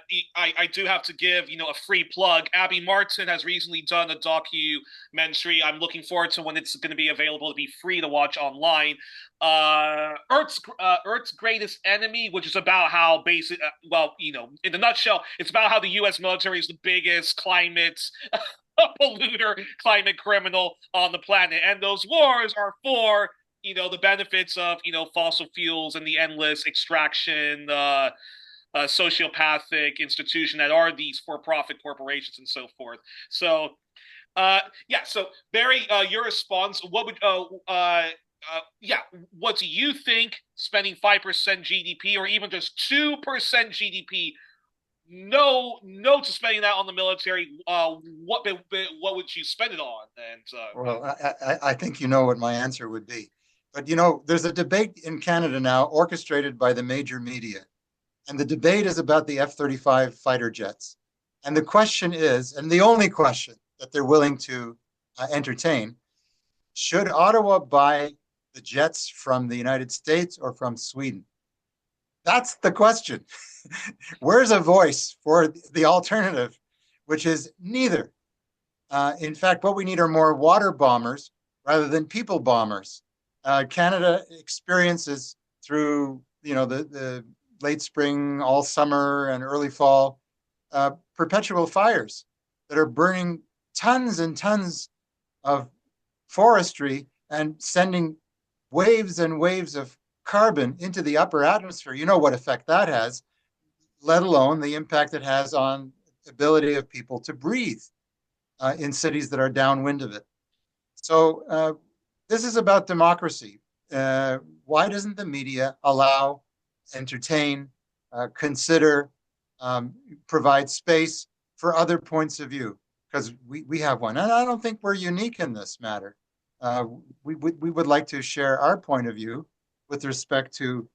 do have to give a free plug. Abby Martin has recently done a documentary. I'm looking forward to when it's going to be available to be free to watch online. Earth's Greatest Enemy, which is about how in a nutshell, it's about how the U.S. military is the biggest climate polluter, climate criminal on the planet, and those wars are for the benefits of fossil fuels and the endless extraction, sociopathic institution that are these for-profit corporations and so forth. So so Barry, your response, what would what do you think spending 5% GDP or even just 2% GDP, no to spending that on the military, what would you spend it on? And well, I think what my answer would be. But there's a debate in Canada now orchestrated by the major media. And the debate is about the F-35 fighter jets. And the question is, and the only question that they're willing to entertain, should Ottawa buy the jets from the United States or from Sweden? That's the question. Where's a voice for the alternative, which is neither? In fact, what we need are more water bombers rather than people bombers. Canada experiences through the late spring, all summer, and early fall perpetual fires that are burning tons and tons of forestry and sending waves and waves of carbon into the upper atmosphere. You know what effect that has, let alone the impact it has on the ability of people to breathe in cities that are downwind of it. So this is about democracy. Why doesn't the media allow, entertain, consider, provide space for other points of view? Because we have one. And I don't think we're unique in this matter. We would like to share our point of view with respect to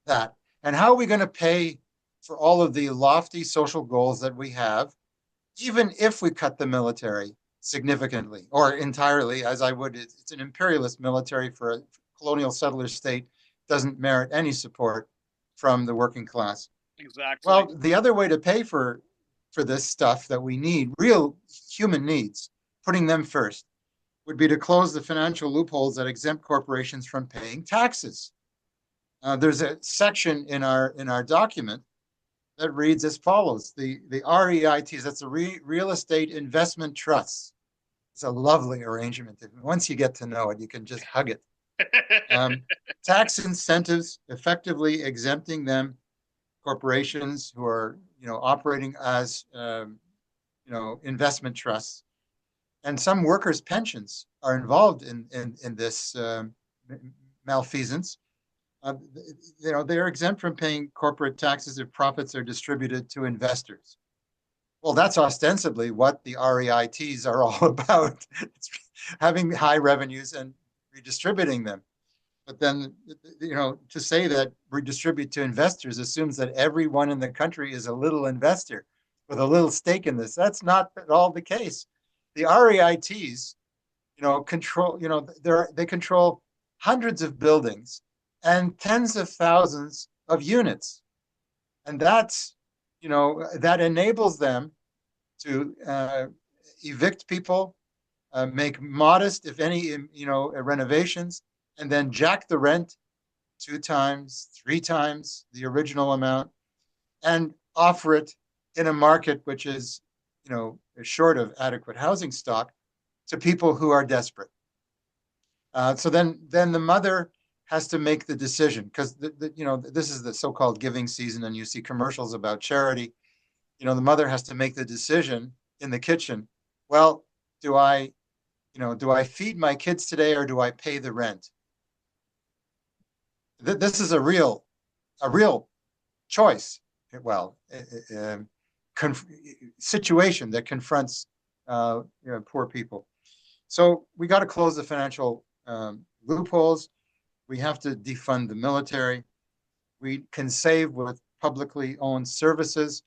that. And how are we going to pay for all of the lofty social goals that we have, even if we cut the military significantly or entirely, as I would? It's an imperialist military for a colonial settler state, doesn't merit any support from the working class. Exactly. Well, the other way to pay for this stuff that we need, real human needs, putting them first, would be to close the financial loopholes that exempt corporations from paying taxes. There's a section in our document that reads as follows: the REITs, that's the real estate investment trusts. It's a lovely arrangement. Once you get to know it, you can just hug it. Tax incentives effectively exempting them, corporations who are operating as investment trusts, and some workers' pensions are involved in this malfeasance. They're exempt from paying corporate taxes if profits are distributed to investors. Well, that's ostensibly what the REITs are all about. It's having high revenues and redistributing them. But then, to say that redistribute to investors assumes that everyone in the country is a little investor with a little stake in this. That's not at all the case. The REITs, they control hundreds of buildings and tens of thousands of units. And that enables them to evict people, make modest, if any, renovations, and then jack the rent 2 times, 3 times the original amount, and offer it in a market which is, short of adequate housing stock to people who are desperate. So then the mother has to make the decision, because this is the so-called giving season, and you see commercials about charity. The mother has to make the decision in the kitchen. Well, do I feed my kids today, or do I pay the rent? This is a real choice. Well, situation that confronts poor people. So we got to close the financial loopholes. We have to defund the military. We can save with publicly owned services.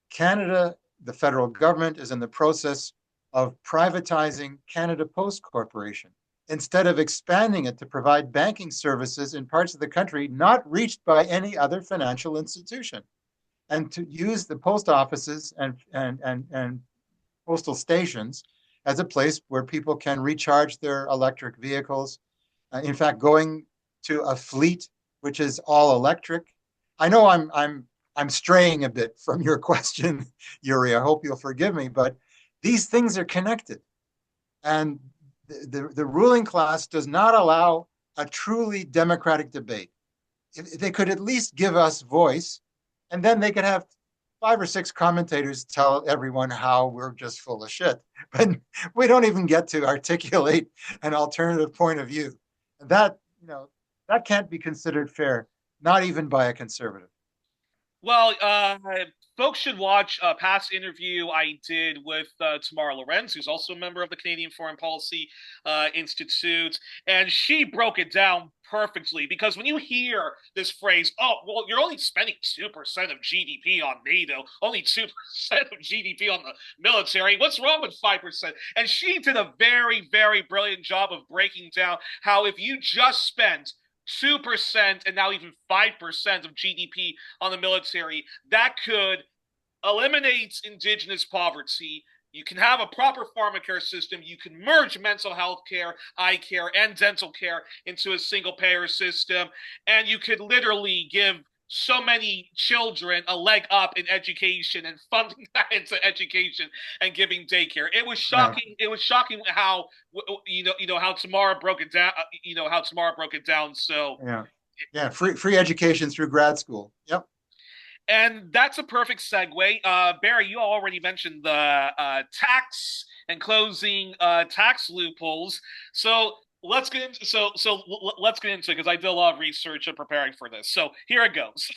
Canada, the federal government, is in the process of privatizing Canada Post Corporation instead of expanding it to provide banking services in parts of the country not reached by any other financial institution, and to use the post offices and postal stations as a place where people can recharge their electric vehicles. In fact, going to a fleet which is all electric. I know I'm straying a bit from your question, Youri. I hope you'll forgive me, but these things are connected. And the ruling class does not allow a truly democratic debate. If they could at least give us voice, and then they could have 5 or 6 commentators tell everyone how we're just full of shit. But we don't even get to articulate an alternative point of view. That can't be considered fair, not even by a conservative. Well, folks should watch a past interview I did with Tamara Lorenz, who's also a member of the Canadian Foreign Policy Institute, and she broke it down perfectly. Because when you hear this phrase, "Oh, well, you're only spending 2% of GDP on NATO, only 2% of GDP on the military. What's wrong with 5%?" And she did a very, very brilliant job of breaking down how if you just spent 2% and now even 5% of GDP on the military, that could eliminate Indigenous poverty. You can have a proper pharmacare system. You can merge mental health care, eye care, and dental care into a single payer system. And you could literally give so many children a leg up in education and funding that into education and giving daycare. It was shocking. Yeah. It was shocking how how Tamara broke it down. How Tamara broke it down. So yeah, free education through grad school. Yep. And that's a perfect segue. Barry, you already mentioned the tax and closing tax loopholes. So let's get into let's get into it, because I did a lot of research in preparing for this. So here it goes.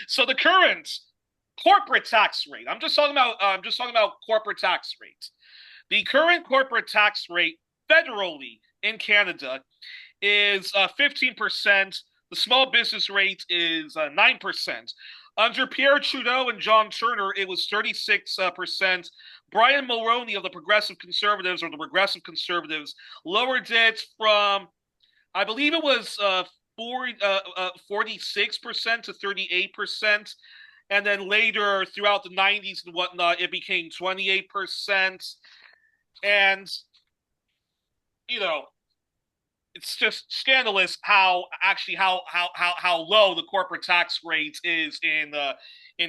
So the current corporate tax rate. I'm just talking about corporate tax rates. The current corporate tax rate federally in Canada is 15%. The small business rate is 9%. Under Pierre Trudeau and John Turner, it was 36%. Brian Mulroney of the Progressive Conservatives, or the Regressive Conservatives, lowered it from, I believe it was 46% to 38%. And then later, throughout the 90s and whatnot, it became 28%. And you know, it's just scandalous how actually how low the corporate tax rate is in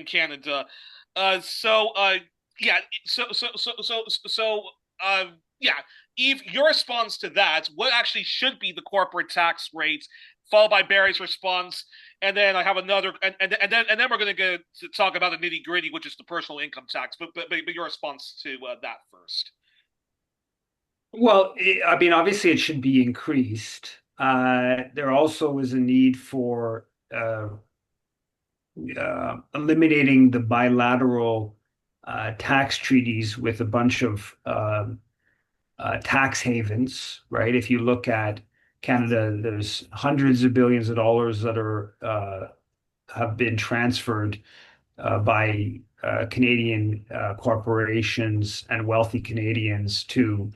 Canada. So yeah, so yeah, Eve, your response to that, what actually should be the corporate tax rate, followed by Barry's response, and then I have another, and then we're going to go to talk about the nitty gritty, which is the personal income tax. But your response to that first. Well, I mean, obviously, it should be increased. There also is a need for eliminating the bilateral tax treaties with a bunch of tax havens, right? If you look at Canada, there's hundreds of billions of dollars that are have been transferred by Canadian corporations and wealthy Canadians to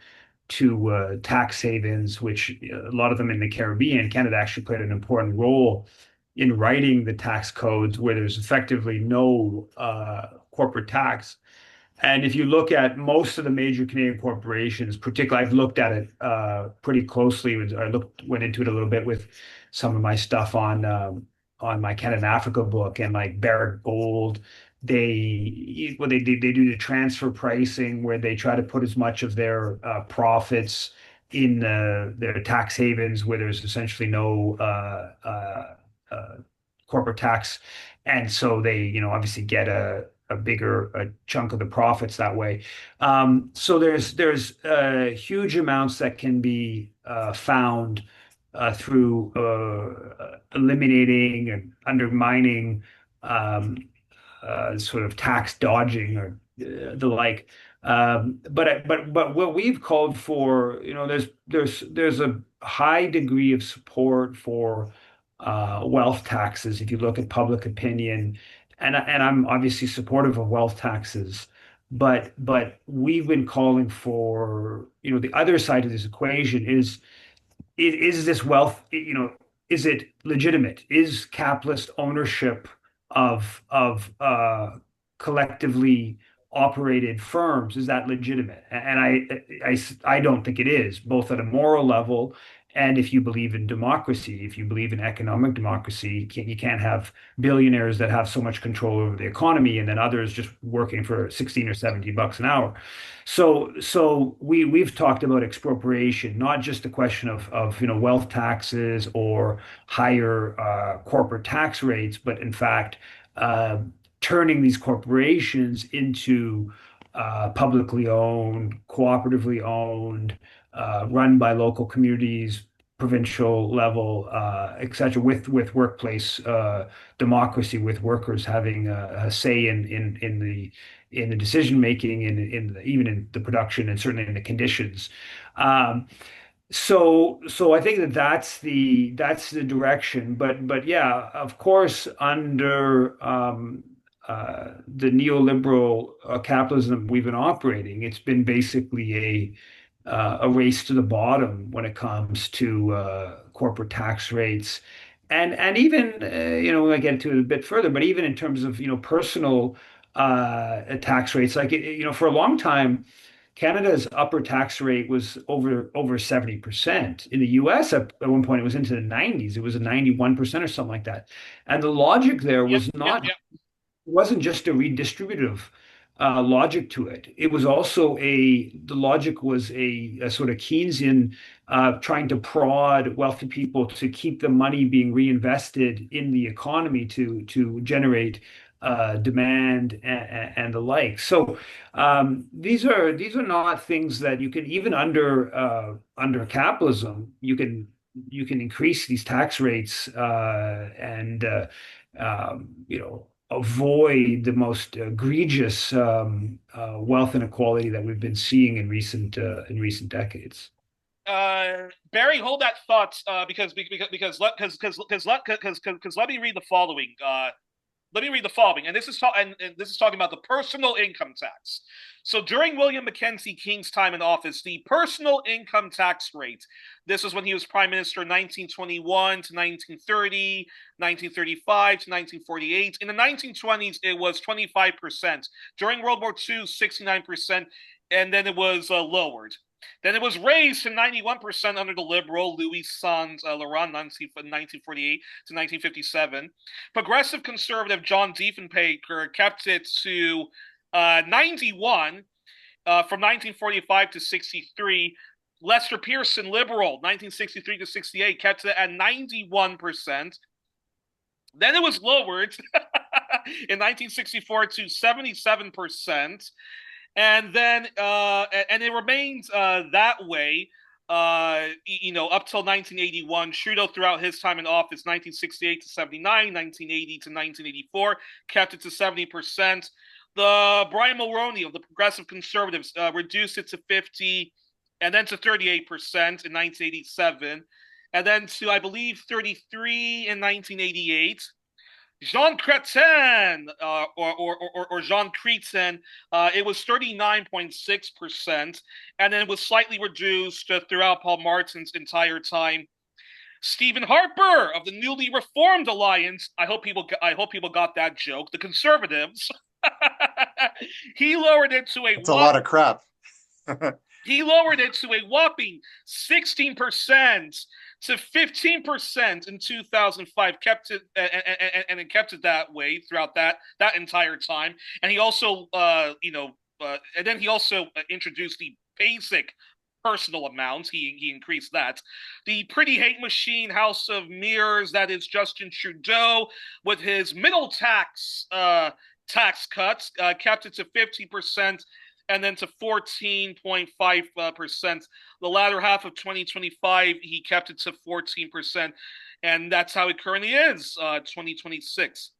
tax havens, which a lot of them in the Caribbean. Canada actually played an important role in writing the tax codes where there's effectively no corporate tax. And if you look at most of the major Canadian corporations, particularly, I've looked at it pretty closely. Went into it a little bit with some of my stuff on my Canada and Africa book, and like Barrick Gold, they do the transfer pricing where they try to put as much of their profits in their tax havens where there's essentially no corporate tax, and so they obviously get a bigger chunk of the profits that way. So there's huge amounts that can be found through eliminating and undermining sort of tax dodging or the like. But what we've called for, there's a high degree of support for wealth taxes. If you look at public opinion, and I'm obviously supportive of wealth taxes, but we've been calling for, the other side of this equation is this wealth, is it legitimate? Is capitalist ownership of collectively operated firms, is that legitimate? And I don't think it is, both at a moral level and if you believe in democracy, if you believe in economic democracy, you can't have billionaires that have so much control over the economy and then others just working for 16 or 70 bucks an hour. So we've talked about expropriation, not just a question of wealth taxes or higher corporate tax rates, but in fact uh, turning these corporations into publicly owned, cooperatively owned, run by local communities, provincial level, et cetera, with workplace democracy, with workers having a say in the decision making, even in the production, and certainly in the conditions. Um, so I think that that's the direction. But yeah, of course, under the neoliberal capitalism we've been operating, it's been basically a race to the bottom when it comes to corporate tax rates, and even I get into it a bit further, but even in terms of personal tax rates, like for a long time. Canada's upper tax rate was over 70%. In the US, at one point, it was into the 90s. It was a 91% or something like that. And the logic there Yep, was yep, not, it yep. wasn't just a redistributive logic to it. It was also the logic was a sort of Keynesian trying to prod wealthy people to keep the money being reinvested in the economy to generate demand and the like. So these are not things that you can even under capitalism you can increase these tax rates and avoid the most egregious wealth inequality that we've been seeing in recent decades. Barry, hold that thought because let me read the following. Let me read the following, and this is talking about the personal income tax. So during William Mackenzie King's time in office, the personal income tax rate, this was when he was prime minister 1921 to 1930, 1935 to 1948. In the 1920s, it was 25%. During World War II, 69%, and then it was lowered. Then it was raised to 91% under the Liberal Louis Sans Laurent 1948 to 1957. Progressive Conservative John Diefenbaker kept it to 91 from 1945 to 63. Lester Pearson, Liberal, 1963 to 68, kept it at 91%. Then it was lowered in 1964 to 77%. And then and it remained that way up till 1981. Trudeau, throughout his time in office, 1968 to 79, 1980 to 1984, kept it to 70%. The Brian Mulroney of the Progressive Conservatives reduced it to 50, and then to 38% in 1987, and then to, I believe, 33 in 1988. Jean Chrétien, or Jean Chrétien, it was 39.6%, and then it was slightly reduced throughout Paul Martin's entire time. Stephen Harper of the newly reformed Alliance, I hope people got that joke, the Conservatives, he lowered it to It's a lot of crap. He lowered it to a whopping 16% to 15% in 2005. Kept it and it kept it that way throughout that entire time. And he also, and then he also introduced the basic personal amount. He increased that. The pretty hate machine House of Mirrors, that is Justin Trudeau, with his middle tax cuts, kept it to 50%. And then to 14.5%. The latter half of 2025, he kept it to 14%. And that's how it currently is, 2026.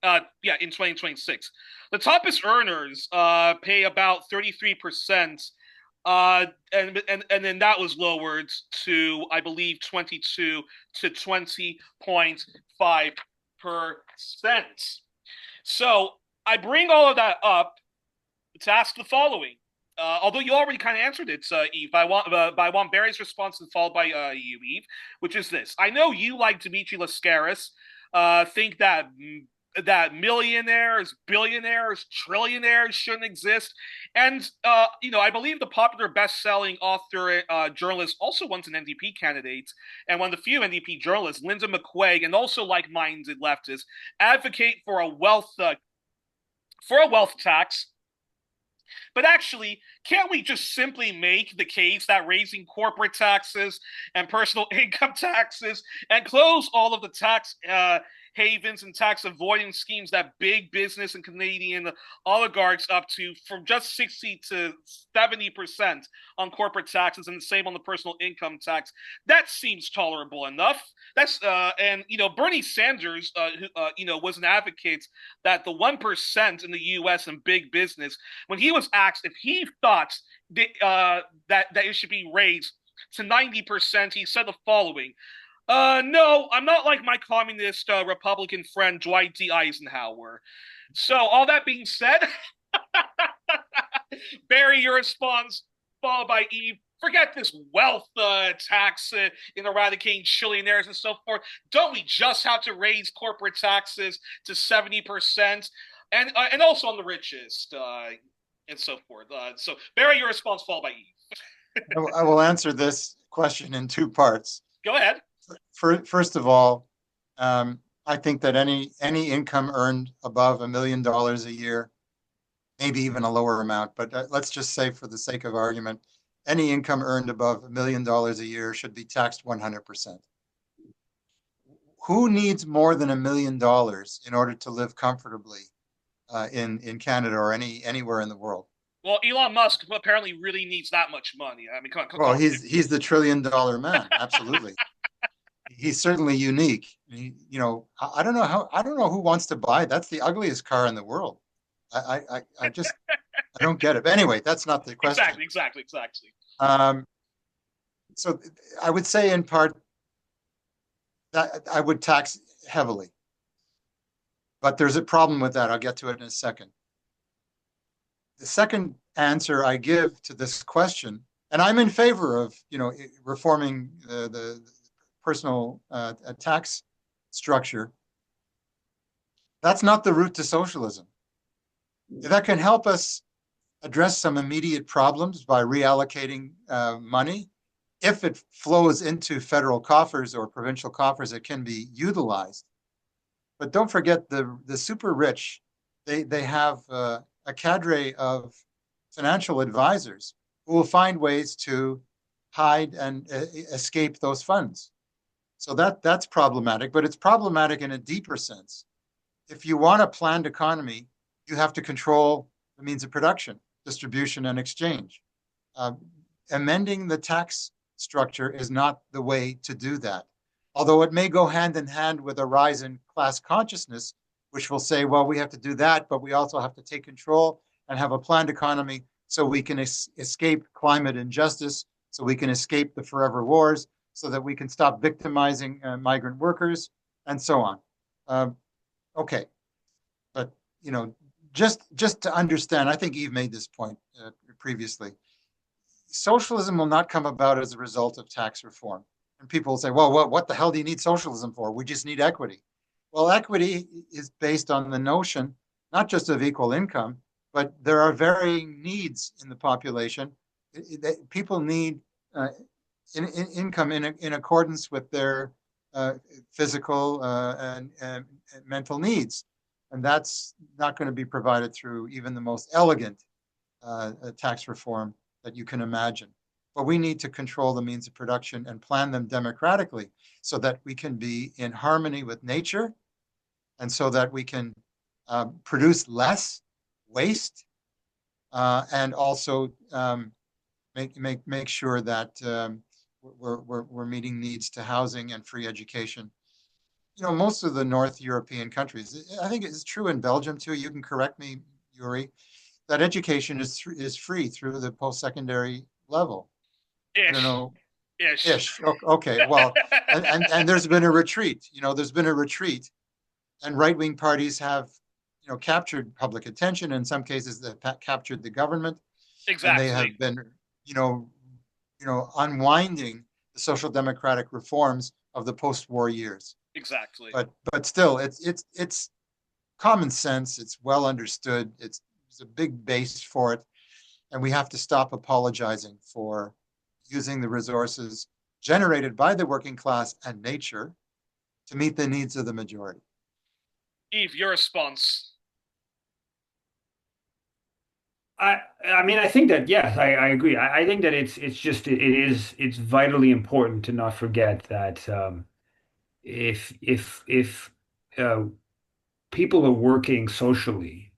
In 2026. The toppest earners pay about 33%. And then that was lowered to, I believe, 22 to 20.5%. So I bring all of that up to ask the following. Although you already kind of answered it, Yves, I want Barry's response and followed by you, Yves, which is this. I know you, like Dimitri Lascaris, think that millionaires, billionaires, trillionaires shouldn't exist. And, I believe the popular best-selling author, journalist, also once an NDP candidate, and one of the few NDP journalists, Linda McQuaig, and also like-minded leftists, advocate for a wealth tax. But actually, can't we just simply make the case that raising corporate taxes and personal income taxes and close all of the tax havens and tax avoidance schemes that big business and Canadian oligarchs up to, from just 60 to 70% on corporate taxes, and the same on the personal income tax? That seems tolerable enough. That's and Bernie Sanders, who was an advocate that the 1% in the U.S. and big business, when he was asked if he thought that it should be raised to 90%, he said the following. No, I'm not like my communist Republican friend Dwight D. Eisenhower. So, all that being said, Barry, your response, followed by Yves. Forget this wealth tax in eradicating trillionaires and so forth. Don't we just have to raise corporate taxes to 70%, and also on the richest and so forth? So, Barry, your response, followed by Yves. I will answer this question in two parts. Go ahead. First of all, I think that any income earned above $1 million a year, maybe even a lower amount, but let's just say for the sake of argument, any income earned above $1 million a year should be taxed 100%. Who needs more than $1 million in order to live comfortably in Canada or anywhere in the world? Well, Elon Musk apparently really needs that much money. I mean, come on. Well, he's the $1 trillion man, absolutely. He's certainly unique. I don't know who wants to buy. That's the ugliest car in the world. I don't get it. But anyway, that's not the question. Exactly. So I would say in part that I would tax heavily, but there's a problem with that. I'll get to it in a second. The second answer I give to this question, and I'm in favor of reforming the personal tax structure. That's not the route to socialism. That can help us address some immediate problems by reallocating money. If it flows into federal coffers or provincial coffers, it can be utilized. But don't forget the super rich, they have a cadre of financial advisors who will find ways to hide and escape those funds. So that's problematic, but it's problematic in a deeper sense. If you want a planned economy, you have to control the means of production, distribution, and exchange. Uh, Amending the tax structure is not the way to do that. Although it may go hand in hand with a rise in class consciousness, which will say, well, we have to do that, but we also have to take control and have a planned economy so we can escape climate injustice, so we can escape the forever wars, so that we can stop victimizing migrant workers, and so on. Um, okay, but just to understand, I think Yves made this point previously. Socialism will not come about as a result of tax reform. And people will say, well, what the hell do you need socialism for? We just need equity. Well, equity is based on the notion not just of equal income, but there are varying needs in the population. People need income in accordance with their physical and mental needs. And that's not going to be provided through even the most elegant tax reform that you can imagine. But we need to control the means of production and plan them democratically so that we can be in harmony with nature and so that we can produce less waste and also make sure that we're meeting needs to housing and free education. Most of the North European countries, I think it's true in Belgium too. You can correct me, Youri, that education is free through the post-secondary level. I don't Ish. know. Ish. Ish. Okay. Well, and there's been a retreat. There's been a retreat, and right-wing parties have, captured public attention. In some cases, they've captured the government, and they Exactly. have been, unwinding the social democratic reforms of the post-war years. Exactly. But still, it's common sense. It's well understood. There's a big base for it, and we have to stop apologizing for using the resources generated by the working class and nature to meet the needs of the majority. Yves, your response. I mean, I think that yes, I agree. I think that it's vitally important to not forget that if uh, people are working socially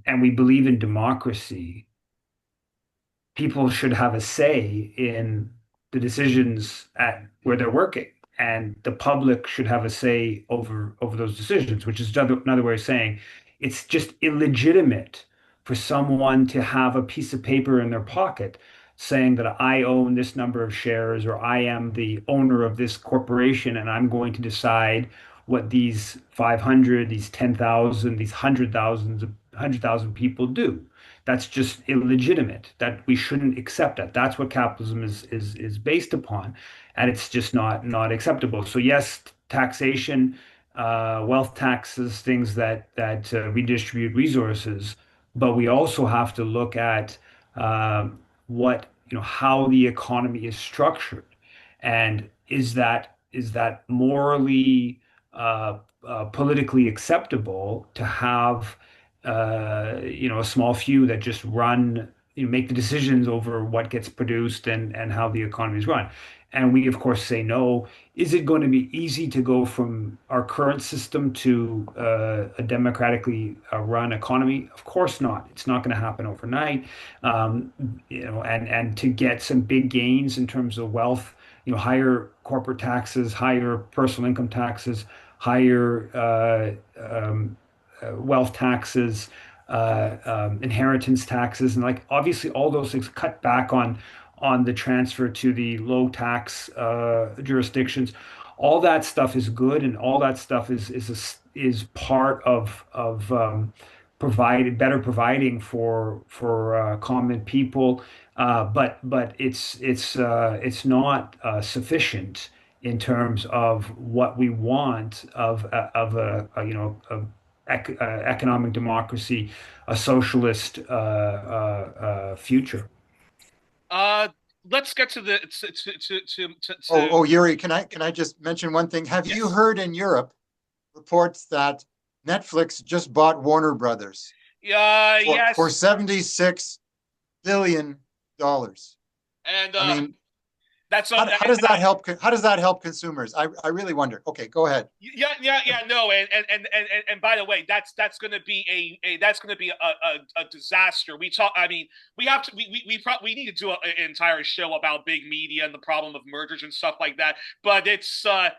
and we believe in democracy, people should have a say in the decisions at where they're working, and the public should have a say over those decisions, which is another way of saying it's just illegitimate for someone to have a piece of paper in their pocket saying that I own this number of shares or I am the owner of this corporation and I'm going to decide what these 500, these 10,000, these 100,000 people do. That's just illegitimate. That we shouldn't accept that. That's what capitalism is based upon, and it's just not acceptable. So yes, taxation, wealth taxes, things that redistribute resources, but we also have to look at what how the economy is structured, and is that morally politically acceptable to have a small few that just make the decisions over what gets produced and how the economy is run. And we, of course, say no. Is it going to be easy to go from our current system to a democratically run economy? Of course not. It's not going to happen overnight. Um, and to get some big gains in terms of wealth, higher corporate taxes, higher personal income taxes, higher wealth taxes, inheritance taxes, and like obviously all those things cut back on the transfer to the low tax jurisdictions. All that stuff is good, and all that stuff is part of providing for common people. But it's not sufficient in terms of what we want of a economic democracy, a socialist future. Uh, let's get to the to Oh, Yuri, can I just mention one thing? Have you yes. heard in Europe reports that Netflix just bought Warner Brothers for Yes, $76 billion? and I mean, that's how does that help? How does that help consumers? I really wonder. Okay, go ahead. yeah, no, and by the way, that's going to be that's going to be a disaster. We talk, I mean, we have to we need to do an entire show about big media and the problem of mergers and stuff like that. But it's oh,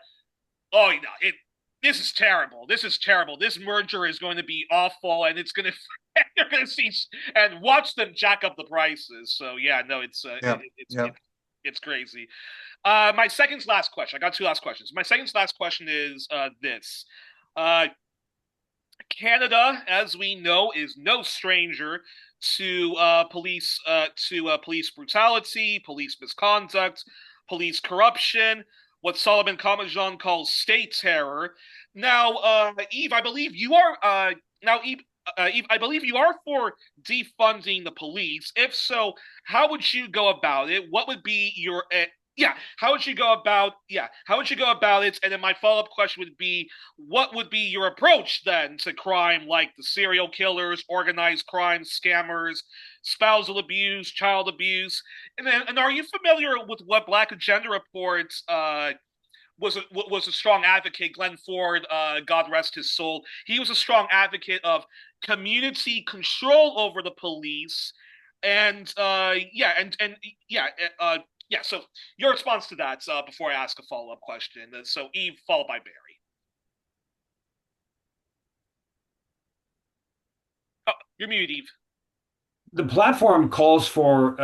you know, it this is terrible. This is terrible. This merger is going to be awful, and it's going to you're going to see and watch them jack up the prices. So yeah, no, Yeah, yeah. it's crazy. My second to last question. I got two last questions. My second to last question is this. Uh, Canada, as we know, is no stranger to police brutality, police misconduct, police corruption, what Solomon Kamajan calls state terror. Now, Yves, I believe you are Yves, I believe you are for defunding the police. If so, how would you go about it? What would be your how would you go about how would you go about it? And then my follow-up question would be, what would be your approach then to crime, like the serial killers, organized crime, scammers, spousal abuse, child abuse? And are you familiar with what Black Agenda Reports was a strong advocate. Glenn Ford, God rest his soul, he was a strong advocate of community control over the police, and So your response to that before I ask a follow up question. So Eve followed by Barry. Oh, you're muted, Eve. The platform calls for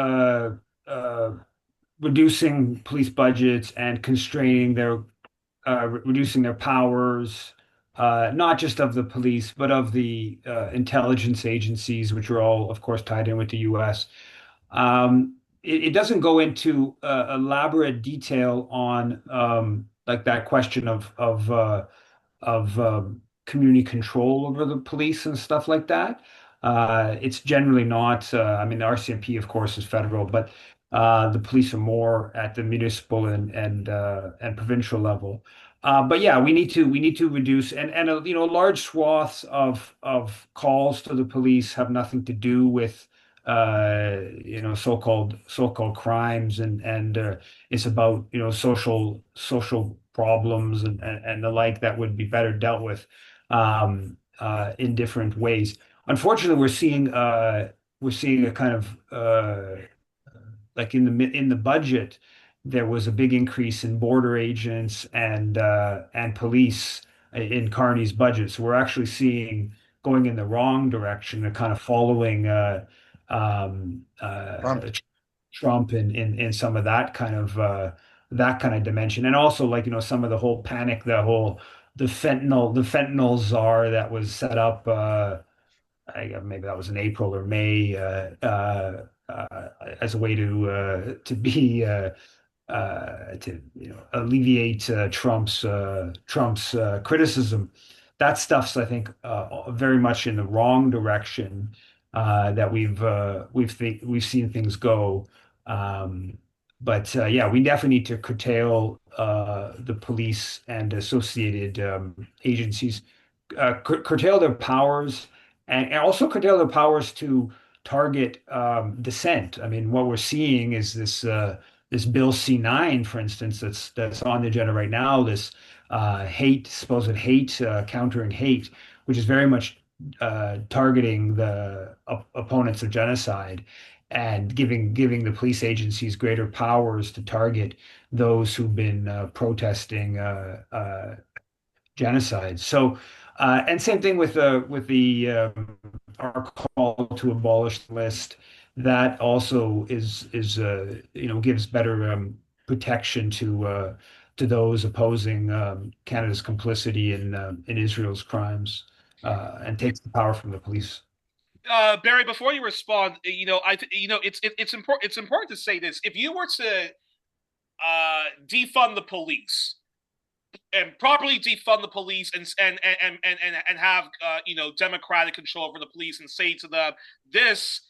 reducing police budgets and constraining their reducing their powers, not just of the police, but of the intelligence agencies, which are all, of course, tied in with the U.S. It doesn't go into elaborate detail on like that question of community control over the police and stuff like that. It's generally not. I mean, the RCMP, of course, is federal, but the police are more at the municipal and provincial level. But yeah, we need to reduce and large swaths of calls to the police have nothing to do with so-called crimes and it's about social problems and the like that would be better dealt with in different ways. Unfortunately, we're seeing a kind of like in the budget, there was a big increase in border agents and police in Carney's budget. So we're actually seeing going in the wrong direction and kind of following um, Trump. Trump in some of that kind of dimension, and also like some of the whole panic, the fentanyl czar that was set up. Maybe that was in April or May as a way to alleviate Trump's criticism. That stuff's, I think, very much in the wrong direction that we've seen things go. Um, but yeah, we definitely need to curtail the police and associated agencies, curtail their powers, and also curtail their powers to target dissent. I mean, what we're seeing is this Bill C9, for instance, that's on the agenda right now. This supposed hate, countering hate, which is very much targeting the opponents of genocide and giving the police agencies greater powers to target those who've been protesting genocide. So, and same thing with the our call to abolish the list. That also is gives better protection to those opposing Canada's complicity in Israel's crimes and takes the power from the police. Barry, before you respond, it's important to say this. If you were to defund the police, properly defund the police and have democratic control over the police and say to them, this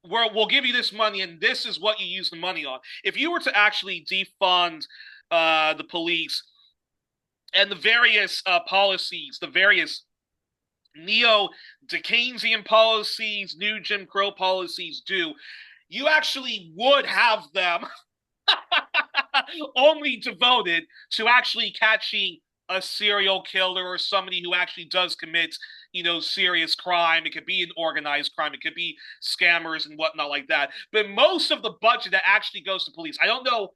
we'll give you this money and this is what you use the money on. If you were to actually defund the police and the various policies, the various neo-Dickensian policies, new Jim Crow policies do, you actually would have them only devoted to actually catching a serial killer or somebody who actually does commit, serious crime. It could be an organized crime. It could be scammers and whatnot like that. But most of the budget that actually goes to police, I don't know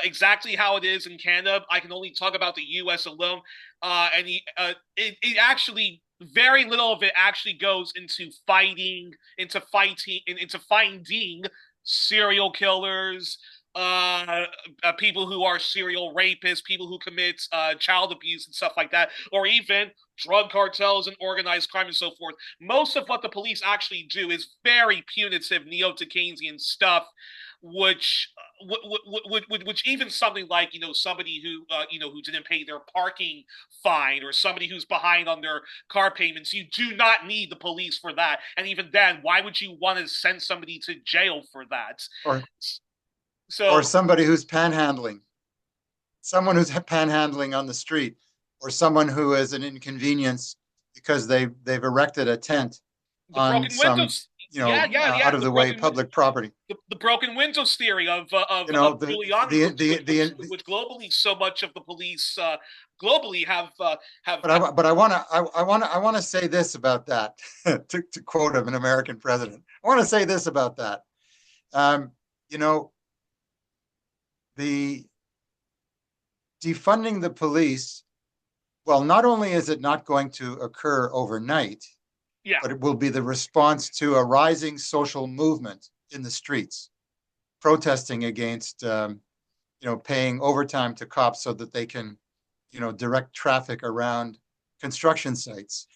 exactly how it is in Canada. I can only talk about the U.S. alone, and it actually very little of it actually goes into finding serial killers, people who are serial rapists, people who commit child abuse and stuff like that, or even drug cartels and organized crime and so forth. Most of what the police actually do is very punitive neo-Dickensian stuff, which even something like somebody who who didn't pay their parking fine, or somebody who's behind on their car payments, you do not need the police for that. And even then, why would you want to send somebody to jail for that? Or somebody who's panhandling, someone who's panhandling on the street, or someone who is an inconvenience because they've erected a tent on some windows. out of the way public property. The broken windows theory of Giuliani, which globally so much of the police globally have. But I want to say this about that. to quote of an American president, I want to say this about that. The defunding the police, well, not only is it not going to occur overnight, but it will be the response to a rising social movement in the streets, protesting against, paying overtime to cops so that they can, direct traffic around construction sites.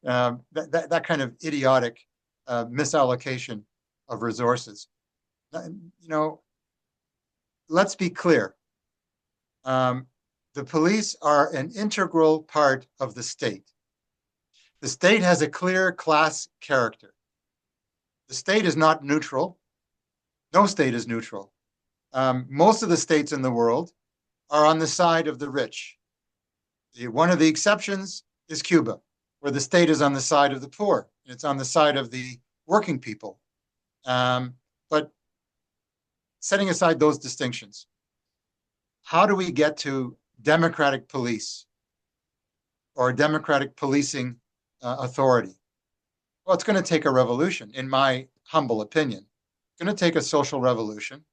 That kind of idiotic misallocation of resources. Let's be clear. The police are an integral part of the state. The state has a clear class character. The state is not neutral. No state is neutral. Most of the states in the world are on the side of the rich. One of the exceptions is Cuba, where the state is on the side of the poor. It's on the side of the working people. But setting aside those distinctions, how do we get to democratic police or democratic policing authority? Well, it's going to take a revolution, in my humble opinion. It's going to take a social revolution.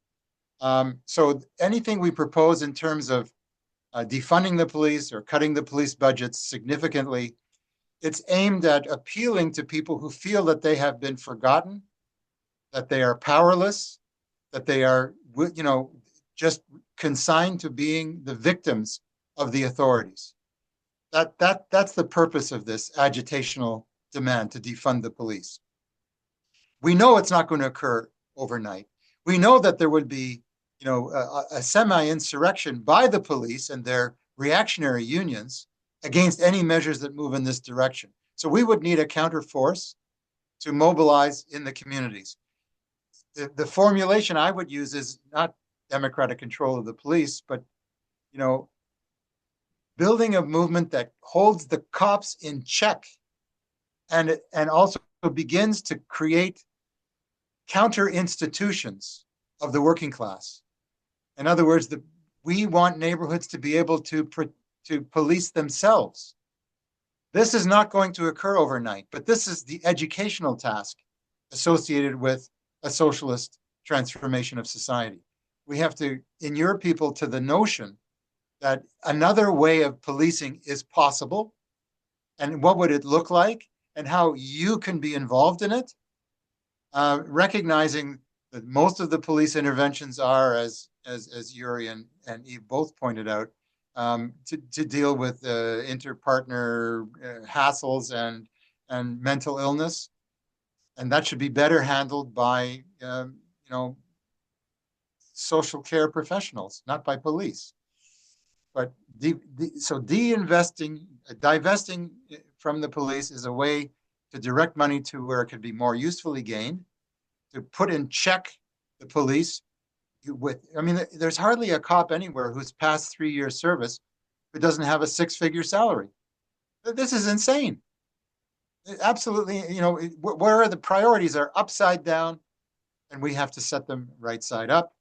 So anything we propose in terms of defunding the police or cutting the police budgets significantly, it's aimed at appealing to people who feel that they have been forgotten, that they are powerless, that they are, just consigned to being the victims of the authorities. That's the purpose of this agitational demand to defund the police. We know it's not going to occur overnight. We know that there would be, a semi-insurrection by the police and their reactionary unions against any measures that move in this direction. So we would need a counterforce to mobilize in the communities. The formulation I would use is not democratic control of the police, but, building a movement that holds the cops in check and also begins to create counter institutions of the working class. In other words, we want neighborhoods to be able to police themselves. This is not going to occur overnight, but this is the educational task associated with a socialist transformation of society. We have to inure people to the notion that another way of policing is possible, and what would it look like, and how you can be involved in it, recognizing that most of the police interventions are, as Youri and Yves both pointed out, to deal with interpartner hassles and mental illness, and that should be better handled by social care professionals, not by police. But so de-investing, divesting from the police is a way to direct money to where it could be more usefully gained, to put in check the police I mean, there's hardly a cop anywhere who's passed 3 years service who doesn't have a six-figure salary. This is insane. Absolutely, where the priorities are upside down, and we have to set them right side up.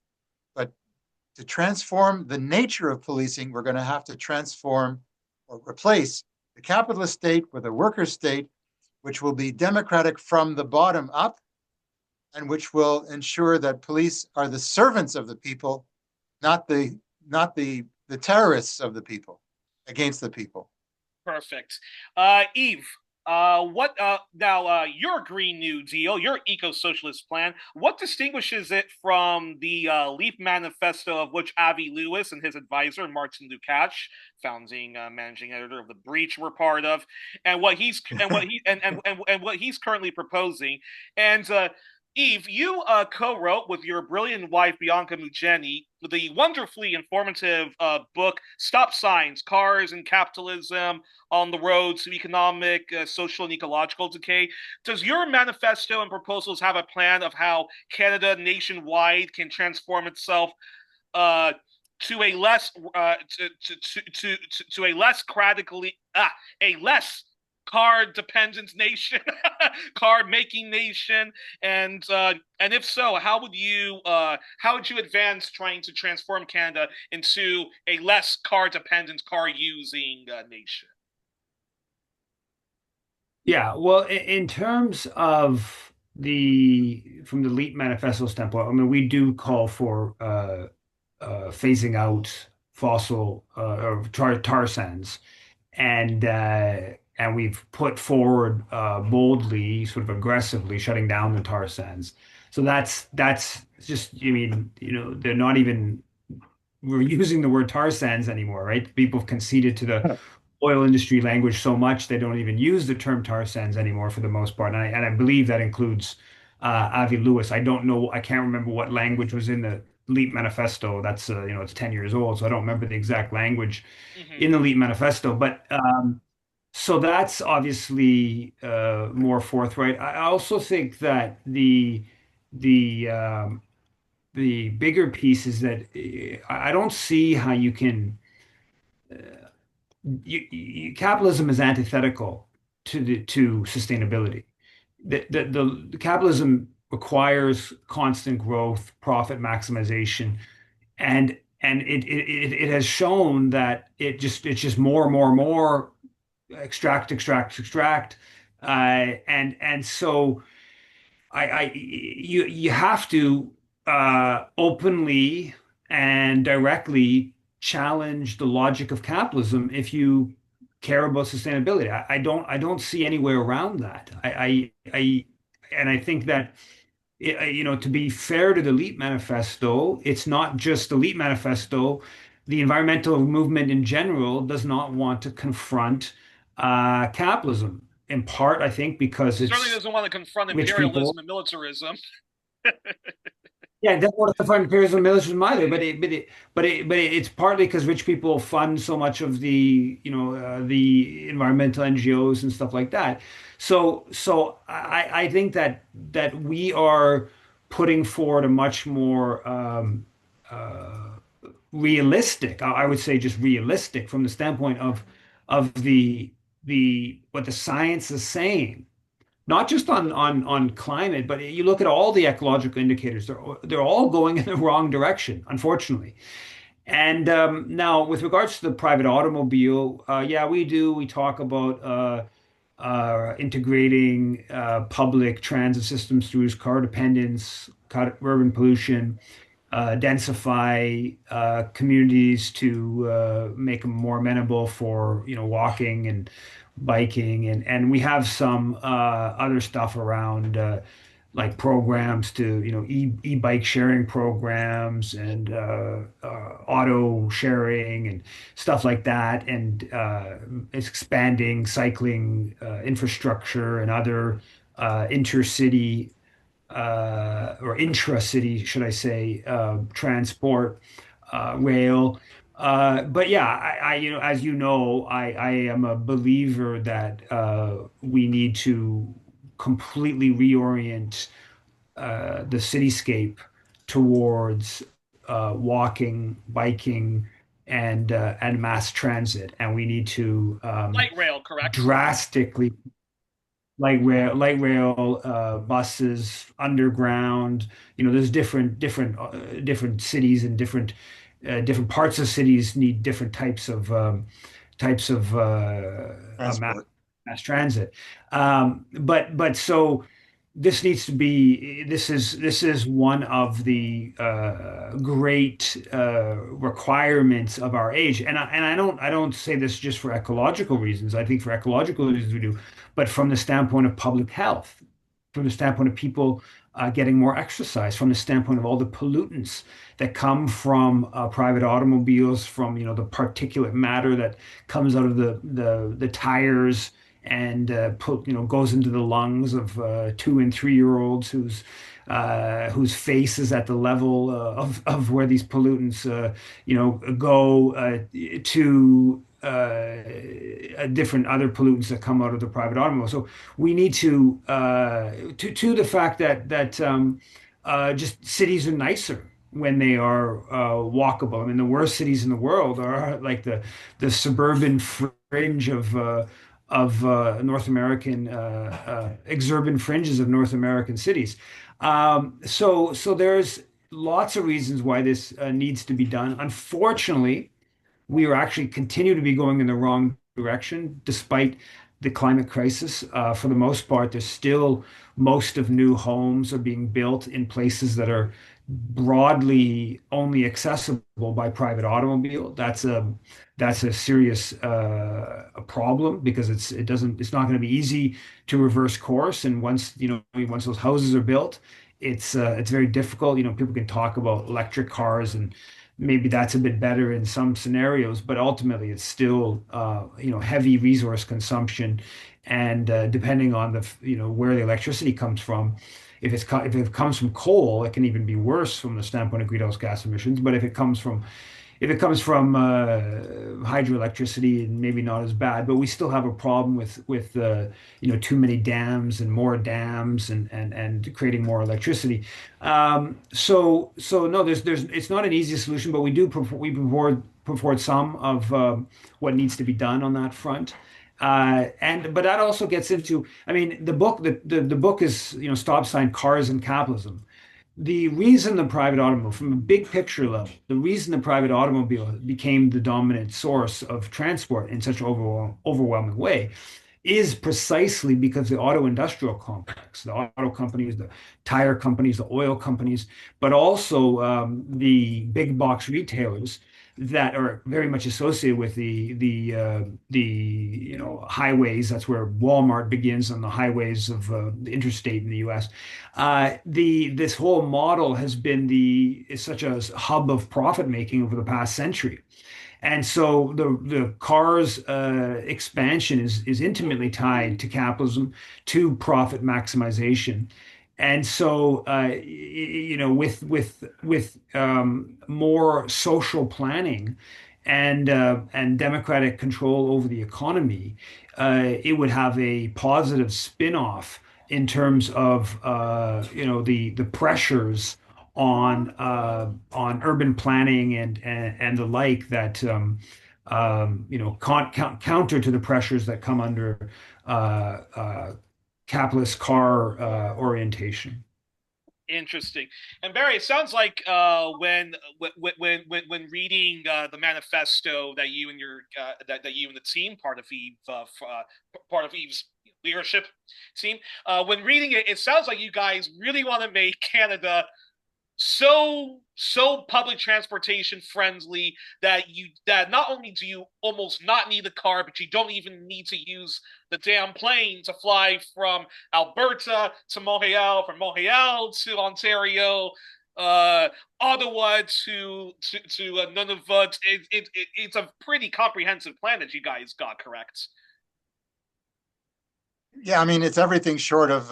But to transform the nature of policing, we're going to have to transform or replace the capitalist state with a worker state, which will be democratic from the bottom up, and which will ensure that police are the servants of the people, not the terrorists of the people against the people. Perfect. Yves, what now? Your Green New Deal, your eco-socialist plan. What distinguishes it from the Leap Manifesto, of which Avi Lewis and his advisor Martin Lukács, founding managing editor of The Breach, were part of, and what he's and what he's currently proposing, and Yves, you co-wrote with your brilliant wife Bianca Mugeni the wonderfully informative book "Stop Signs: Cars and Capitalism on the Road to Economic, Social, and Ecological Decay." Does your manifesto and proposals have a plan of how Canada nationwide can transform itself to a less to a less a less car dependent nation, car making nation, and if so, how would you advance trying to transform Canada into a less car dependent, car using nation? Yeah, well, in terms of from the LEAP manifesto standpoint, I mean, we do call for phasing out fossil or tar sands, and we've put forward boldly, sort of aggressively, shutting down the tar sands. So that's just, I mean, they're not even we're using the word tar sands anymore, right? People have conceded to the oil industry language so much they don't even use the term tar sands anymore for the most part. And I believe that includes Avi Lewis. I don't know, I can't remember what language was in the LEAP manifesto. That's it's 10 years old, so I don't remember the exact language in the LEAP manifesto. But so that's obviously more forthright. I also think that the the bigger piece is that I don't see how you can capitalism is antithetical to sustainability. The capitalism requires constant growth, profit maximization, and it has shown that it's just more and more and more extract, and so you have to openly and directly challenge the logic of capitalism if you care about sustainability. I don't see any way around that. And I think that to be fair to the LEAP manifesto, it's not just the LEAP manifesto. The environmental movement in general does not want to confront capitalism. In part, I think because It certainly it's doesn't want to confront rich people. imperialism and militarism. Yeah, it doesn't want to fund imperialism and militarism either, but it's partly because rich people fund so much of the environmental NGOs and stuff like that. So I think that we are putting forward a much more realistic, I would say just realistic from the standpoint of the what the science is saying, not just on climate, but you look at all the ecological indicators, they're all going in the wrong direction, unfortunately. And now, with regards to the private automobile, yeah, we talk about integrating public transit systems through car dependence, urban pollution, densify communities to make them more amenable for walking and biking, and we have some other stuff around like programs to e-bike sharing programs and auto sharing and stuff like that, and it's expanding cycling infrastructure and other intercity or intra-city, should I say, transport, rail. But yeah, as you know, I am a believer that we need to completely reorient the cityscape towards walking, biking, and mass transit, and we need to Light rail, correct? drastically light rail, buses, underground. There's different cities and different parts of cities need different types of Transport. mass transit. But so this is one of the great requirements of our age, and I don't say this just for ecological reasons. I think for ecological reasons we do, but from the standpoint of public health, from the standpoint of people getting more exercise, from the standpoint of all the pollutants that come from private automobiles, from the particulate matter that comes out of the tires and goes into the lungs of 2 and 3 year olds whose face is at the level of where these pollutants go to different other pollutants that come out of the private automobile. So we need to the fact that just cities are nicer when they are walkable. I mean, the worst cities in the world are like the suburban fringe of North American exurban fringes of North American cities. So there's lots of reasons why this needs to be done. Unfortunately, we are actually continue to be going in the wrong direction despite the climate crisis. For the most part, there's still most of new homes are being built in places that are broadly only accessible by private automobile. That's a serious a problem because it's not going to be easy to reverse course. And once those houses are built, it's very difficult. People can talk about electric cars and maybe that's a bit better in some scenarios, but ultimately it's still heavy resource consumption, and depending on where the electricity comes from, if it comes from coal, it can even be worse from the standpoint of greenhouse gas emissions. But if it comes from hydroelectricity, maybe not as bad, but we still have a problem with too many dams and more dams and creating more electricity. So no, there's it's not an easy solution, but we put forward some of what needs to be done on that front. But that also gets into, I mean, the book is stop sign Cars and Capitalism. The reason the private automobile, from a big picture level, the reason the private automobile became the dominant source of transport in such an overwhelming way is precisely because the auto industrial complex, the auto companies, the tire companies, the oil companies, but also the big box retailers that are very much associated with the highways. That's where Walmart begins on the highways of the interstate in the U.S. This whole model has been is such a hub of profit making over the past century. And so the cars expansion is intimately tied to capitalism, to profit maximization. And so with more social planning and democratic control over the economy, it would have a positive spin-off in terms of the pressures on urban planning and the like that counter to the pressures that come under capitalist car orientation. Interesting. And Barry, it sounds like when reading the manifesto that you and your that you and the team, part of Yves' leadership team, when reading it, it sounds like you guys really want to make Canada so public transportation friendly that not only do you almost not need a car, but you don't even need to use the damn plane to fly from Alberta to Montreal, from Montreal to Ontario, Ottawa to Nunavut. It's a pretty comprehensive plan that you guys got, correct? Yeah, I mean, it's everything short of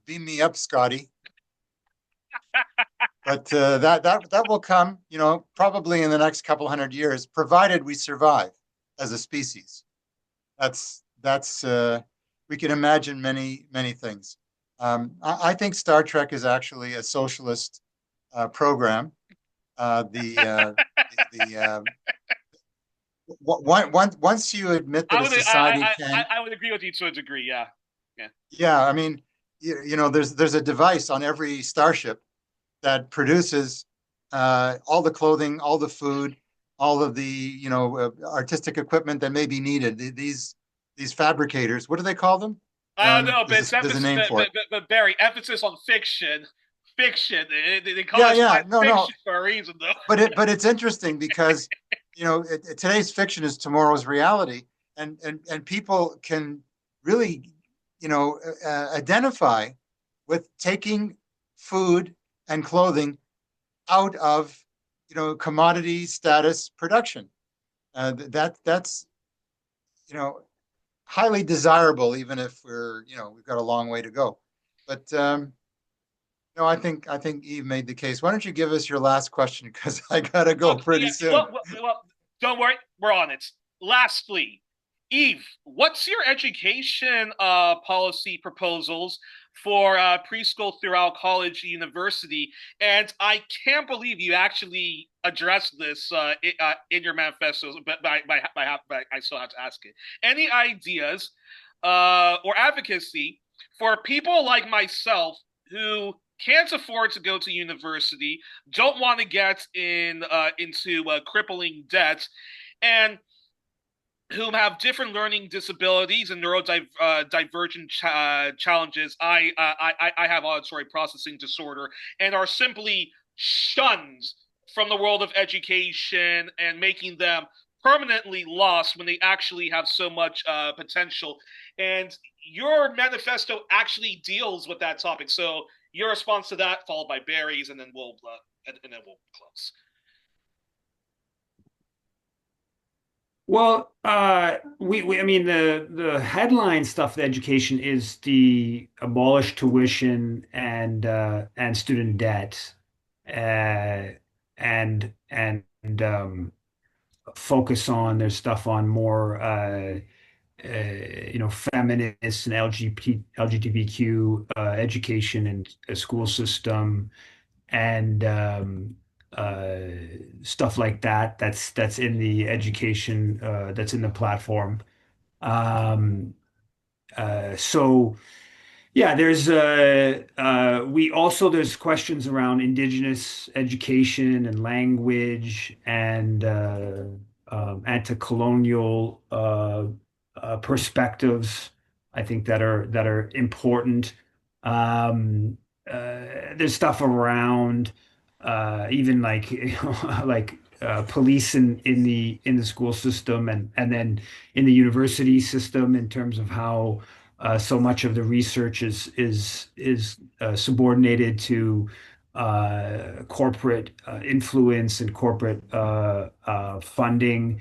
beam me up, Scotty. But that will come, probably in the next couple hundred years, provided we survive as a species. That's we can imagine many things. I think Star Trek is actually a socialist program. The once you admit that I a would society can, I would agree with you to a degree. Yeah, yeah. yeah, I mean, there's a device on every starship that produces all the clothing, all the food, all of the artistic equipment that may be needed. These fabricators, what do they call them? I don't know, but it's There's a emphasis, name for it. but Barry, emphasis on fiction. Fiction. They call Yeah, it yeah, science no, fiction for a reason, though. but it's interesting because today's fiction is tomorrow's reality, and people can really identify with taking food and clothing out of commodity status production. That's you know highly desirable, even if we've got a long way to go. But no, I think Eve made the case. Why don't you give us your last question, because I gotta go Okay, pretty yeah, soon. don't worry, we're on it. Lastly, Eve, what's your education policy proposals for preschool throughout college, university? And I can't believe you actually addressed this in your manifesto, but I still have to ask it. Any ideas or advocacy for people like myself who can't afford to go to university, don't want to get into crippling debt, and whom have different learning disabilities and neurodivergent challenges. I have auditory processing disorder, and are simply shunned from the world of education, and making them permanently lost when they actually have so much potential. And your manifesto actually deals with that topic. So your response to that, followed by Barry's, and then we'll close. Well, I mean, the headline stuff of education is the abolish tuition and student debt, uh, and focus on there's stuff on more feminist and LGBTQ education and a school system and uh, stuff like that. That's in the education. That's in the platform. Um, so yeah, there's questions around Indigenous education and language and anti-colonial perspectives. I think that are important. Um, there's stuff around even like like police in the school system and then in the university system in terms of how so much of the research is subordinated to corporate influence and corporate funding.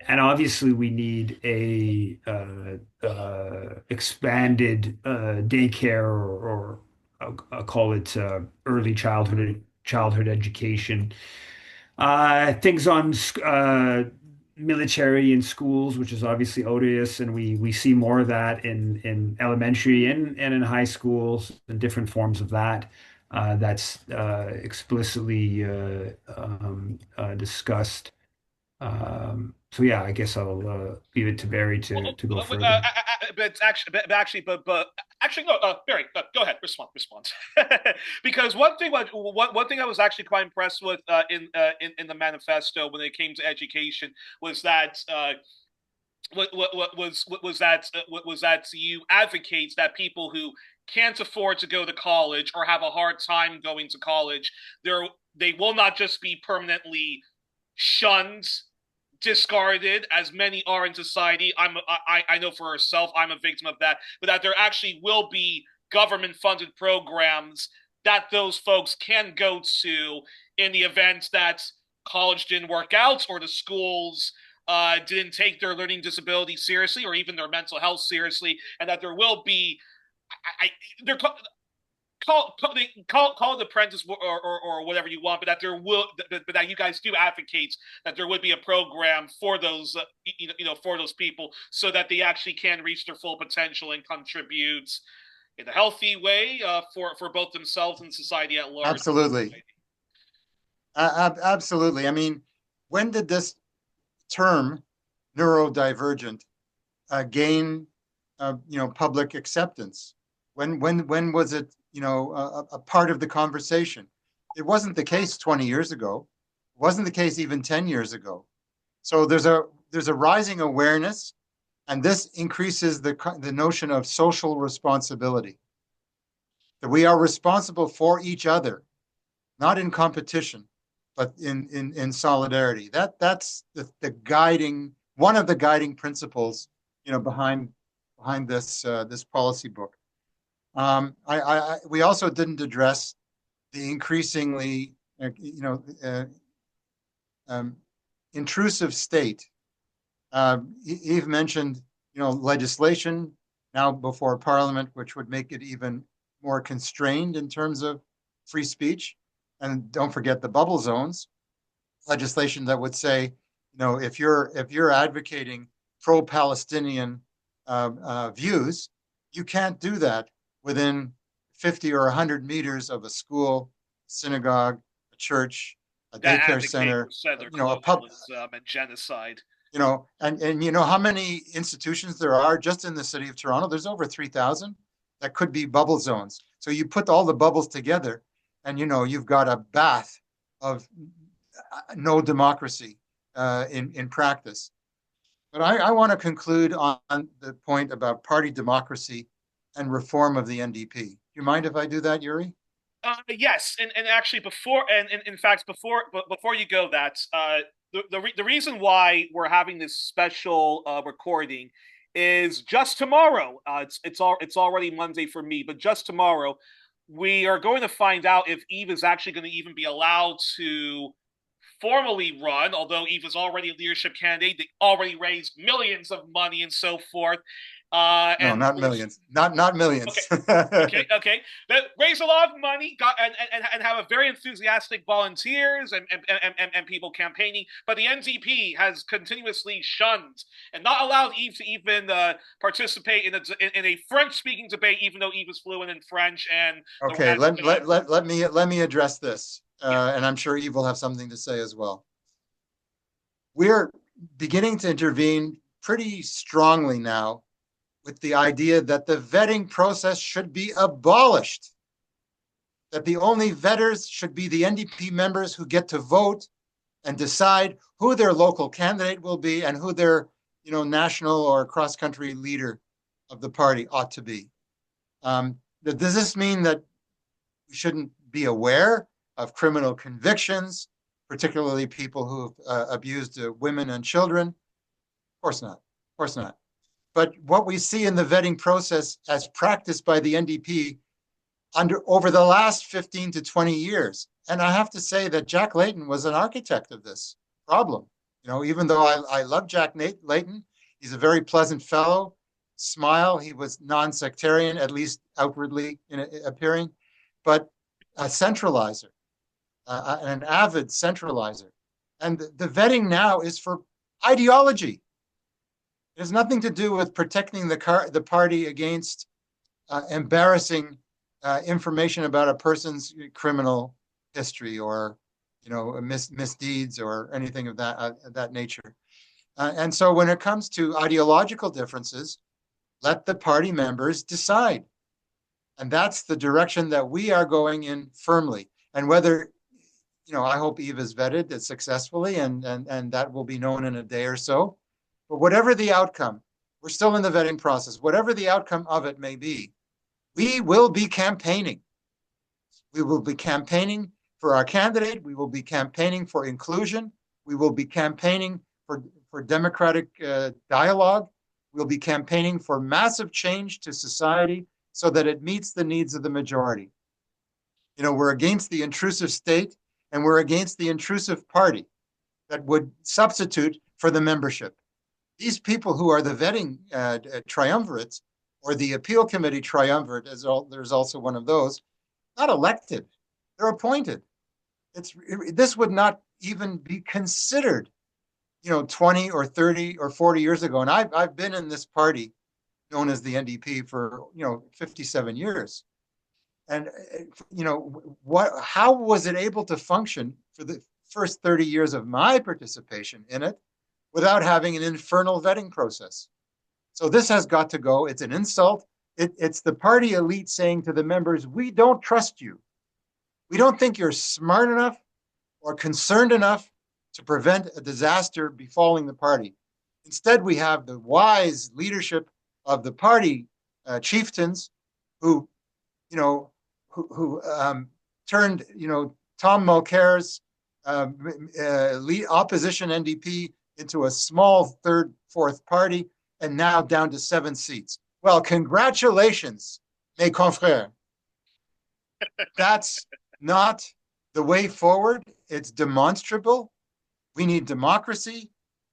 And obviously, we need a expanded daycare or I'll call it early childhood education. Things on military in schools, which is obviously odious, and we see more of that in elementary and in high schools and different forms of that. That's explicitly discussed. So yeah, I guess I'll leave it to Barry to go further. But actually, no, Barry, go ahead, respond. Because one thing I was actually quite impressed with in the manifesto when it came to education was that was that you advocate that people who can't afford to go to college or have a hard time going to college, they will not just be permanently shunned, discarded, as many are in society. I know for herself, I'm a victim of that, but that there actually will be government funded programs that those folks can go to in the event that college didn't work out, or the schools didn't take their learning disability seriously, or even their mental health seriously, and that there will be, I, there call it apprentice or whatever you want, but that there will, but that you guys do advocate that there would be a program for those, for those people, so that they actually can reach their full potential and contribute in a healthy way for both themselves and society at large. Absolutely. Absolutely. I mean, when did this term neurodivergent gain public acceptance? When was it a part of the conversation? It wasn't the case 20 years ago. It wasn't the case even 10 years ago. So there's a rising awareness, and this increases the notion of social responsibility. That we are responsible for each other, not in competition, but in solidarity. That's the guiding, one of the guiding principles, behind this policy book. We also didn't address the increasingly intrusive state. Yves mentioned legislation now before Parliament, which would make it even more constrained in terms of free speech. And don't forget the bubble zones, legislation that would say, if you're advocating pro-Palestinian views, you can't do that within 50 or 100 meters of a school, synagogue, a church, a daycare center, a pub, and genocide. And how many institutions there are just in the city of Toronto? There's over 3,000 that could be bubble zones. So you put all the bubbles together, and you've got a bath of no democracy in practice. But I want to conclude on the point about party democracy and reform of the NDP. Do you mind if I do that, Youri? Yes, and actually before you go, the reason why we're having this special recording is just tomorrow. It's already Monday for me, but just tomorrow we are going to find out if Yves is actually going to even be allowed to formally run, although Yves is already a leadership candidate. They already raised millions of money and so forth. No, not millions. Not millions. Okay. But raise a lot of money, and have a very enthusiastic volunteers and people campaigning. But the NDP has continuously shunned and not allowed Yves to even participate in a French-speaking debate, even though Yves is fluent in French. And okay, let me address this, and I'm sure Yves will have something to say as well. We're beginning to intervene pretty strongly now with the idea that the vetting process should be abolished, that the only vetters should be the NDP members who get to vote and decide who their local candidate will be and who their national or cross-country leader of the party ought to be. Does this mean that we shouldn't be aware of criminal convictions, particularly people who've abused women and children? Of course not. Of course not. But what we see in the vetting process as practiced by the NDP over the last 15 to 20 years, and I have to say that Jack Layton was an architect of this problem. Even though I love Jack Layton, he's a very pleasant fellow, smile, he was non-sectarian, at least outwardly appearing, but a centralizer, an avid centralizer. And the vetting now is for ideology. It has nothing to do with protecting the party against embarrassing information about a person's criminal history or misdeeds or anything of that nature. And so when it comes to ideological differences, let the party members decide. And that's the direction that we are going in firmly. And whether, I hope Yves is vetted successfully, and that will be known in a day or so. But whatever the outcome, we're still in the vetting process. Whatever the outcome of it may be, we will be campaigning. We will be campaigning for our candidate. We will be campaigning for inclusion. We will be campaigning for democratic dialogue. We'll be campaigning for massive change to society so that it meets the needs of the majority. We're against the intrusive state, and we're against the intrusive party that would substitute for the membership. These people who are the vetting triumvirates, or the appeal committee triumvirate, there's also one of those, not elected, they're appointed. This would not even be considered, 20 or 30 or 40 years ago. And I've been in this party known as the NDP for, 57 years. And, how was it able to function for the first 30 years of my participation in it without having an infernal vetting process? So this has got to go. It's an insult. It's the party elite saying to the members, we don't trust you. We don't think you're smart enough or concerned enough to prevent a disaster befalling the party. Instead, we have the wise leadership of the party chieftains who, turned, Tom Mulcair's opposition NDP into a small third, fourth party, and now down to 7 seats. Well, congratulations, mes confrères. That's not the way forward. It's demonstrable. We need democracy.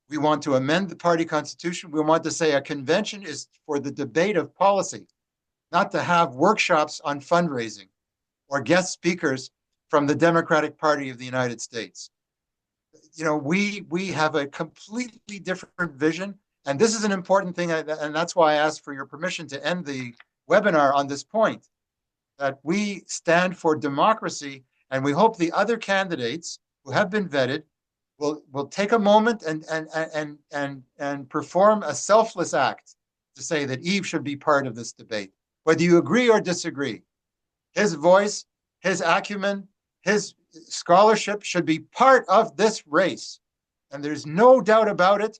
We want to amend the party constitution. We want to say a convention is for the debate of policy, not to have workshops on fundraising or guest speakers from the Democratic Party of the United States. We have a completely different vision. And this is an important thing. And that's why I asked for your permission to end the webinar on this point, that we stand for democracy. And we hope the other candidates who have been vetted will take a moment and perform a selfless act to say that Yves should be part of this debate, whether you agree or disagree. His voice, his acumen, his scholarship should be part of this race. And there's no doubt about it.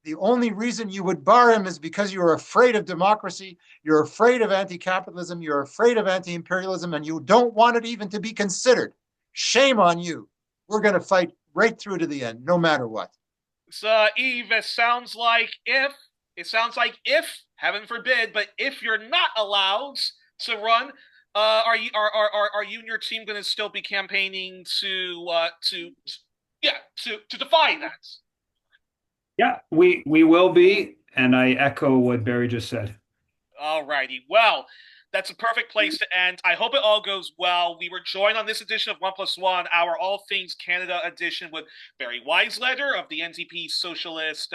The only reason you would bar him is because you're afraid of democracy, you're afraid of anti-capitalism, you're afraid of anti-imperialism, and you don't want it even to be considered. Shame on you. We're going to fight right through to the end, no matter what. So, Yves, it sounds like if, heaven forbid, but if you're not allowed to run, are you and your team going to still be campaigning to defy that? Yeah, we will be, and I echo what Barry just said. All righty. Well, that's a perfect place to end. I hope it all goes well. We were joined on this edition of 1+1, our All Things Canada edition, with Barry Weisleder of the NDP Socialist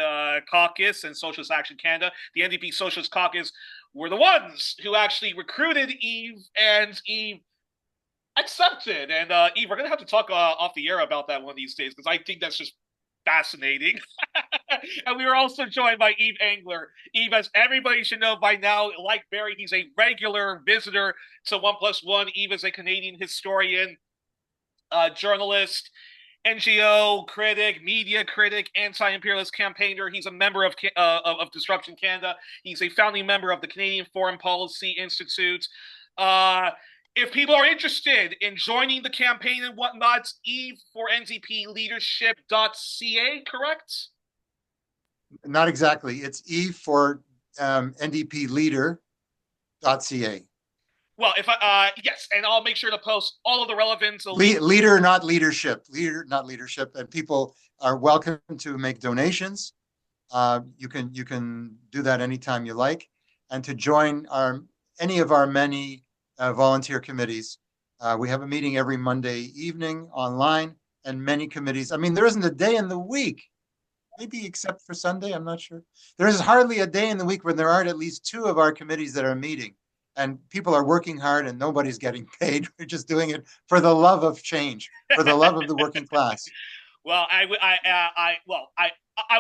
Caucus and Socialist Action Canada. The NDP Socialist Caucus were the ones who actually recruited Yves, and Yves accepted. And Yves, we're going to have to talk off the air about that one of these days, because I think that's just fascinating. And we were also joined by Yves Engler. Yves, as everybody should know by now, like Barry, he's a regular visitor to 1+1. Yves is a Canadian historian, journalist, NGO critic, media critic, anti-imperialist campaigner. He's a member of Disruption Canada. He's a founding member of the Canadian Foreign Policy Institute. If people are interested in joining the campaign and whatnot, Yves for ndpleadership.ca, correct? Not exactly. It's Yves for ndpleader.ca. Well, yes, and I'll make sure to post all of the relevant leader, not leadership. Leader, not leadership. And people are welcome to make donations. You can do that anytime you like, and to join any of our many volunteer committees. We have a meeting every Monday evening online, and many committees. I mean, there isn't a day in the week, maybe except for Sunday, I'm not sure. There is hardly a day in the week when there aren't at least 2 of our committees that are meeting. And people are working hard and nobody's getting paid. We're just doing it for the love of change, for the love of the working class. Well, I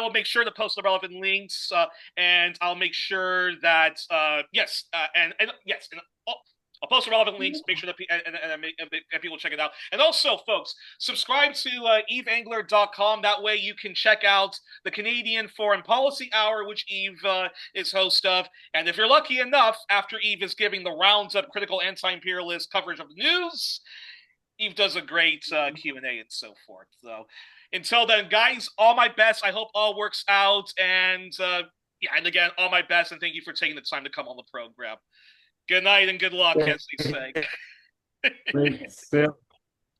will make sure to post the relevant links, and I'll make sure that yes, and yes, and I'll post the relevant links. Make sure that people check it out. And also, folks, subscribe to yvesengler.com. That way you can check out the Canadian Foreign Policy Hour, which Yves is host of. And if you're lucky enough, after Yves is giving the rounds of critical anti-imperialist coverage of the news, Yves does a great Q&A and so forth. So until then, guys, all my best. I hope all works out. And and again, all my best. And thank you for taking the time to come on the program. Good night and good luck, as they say.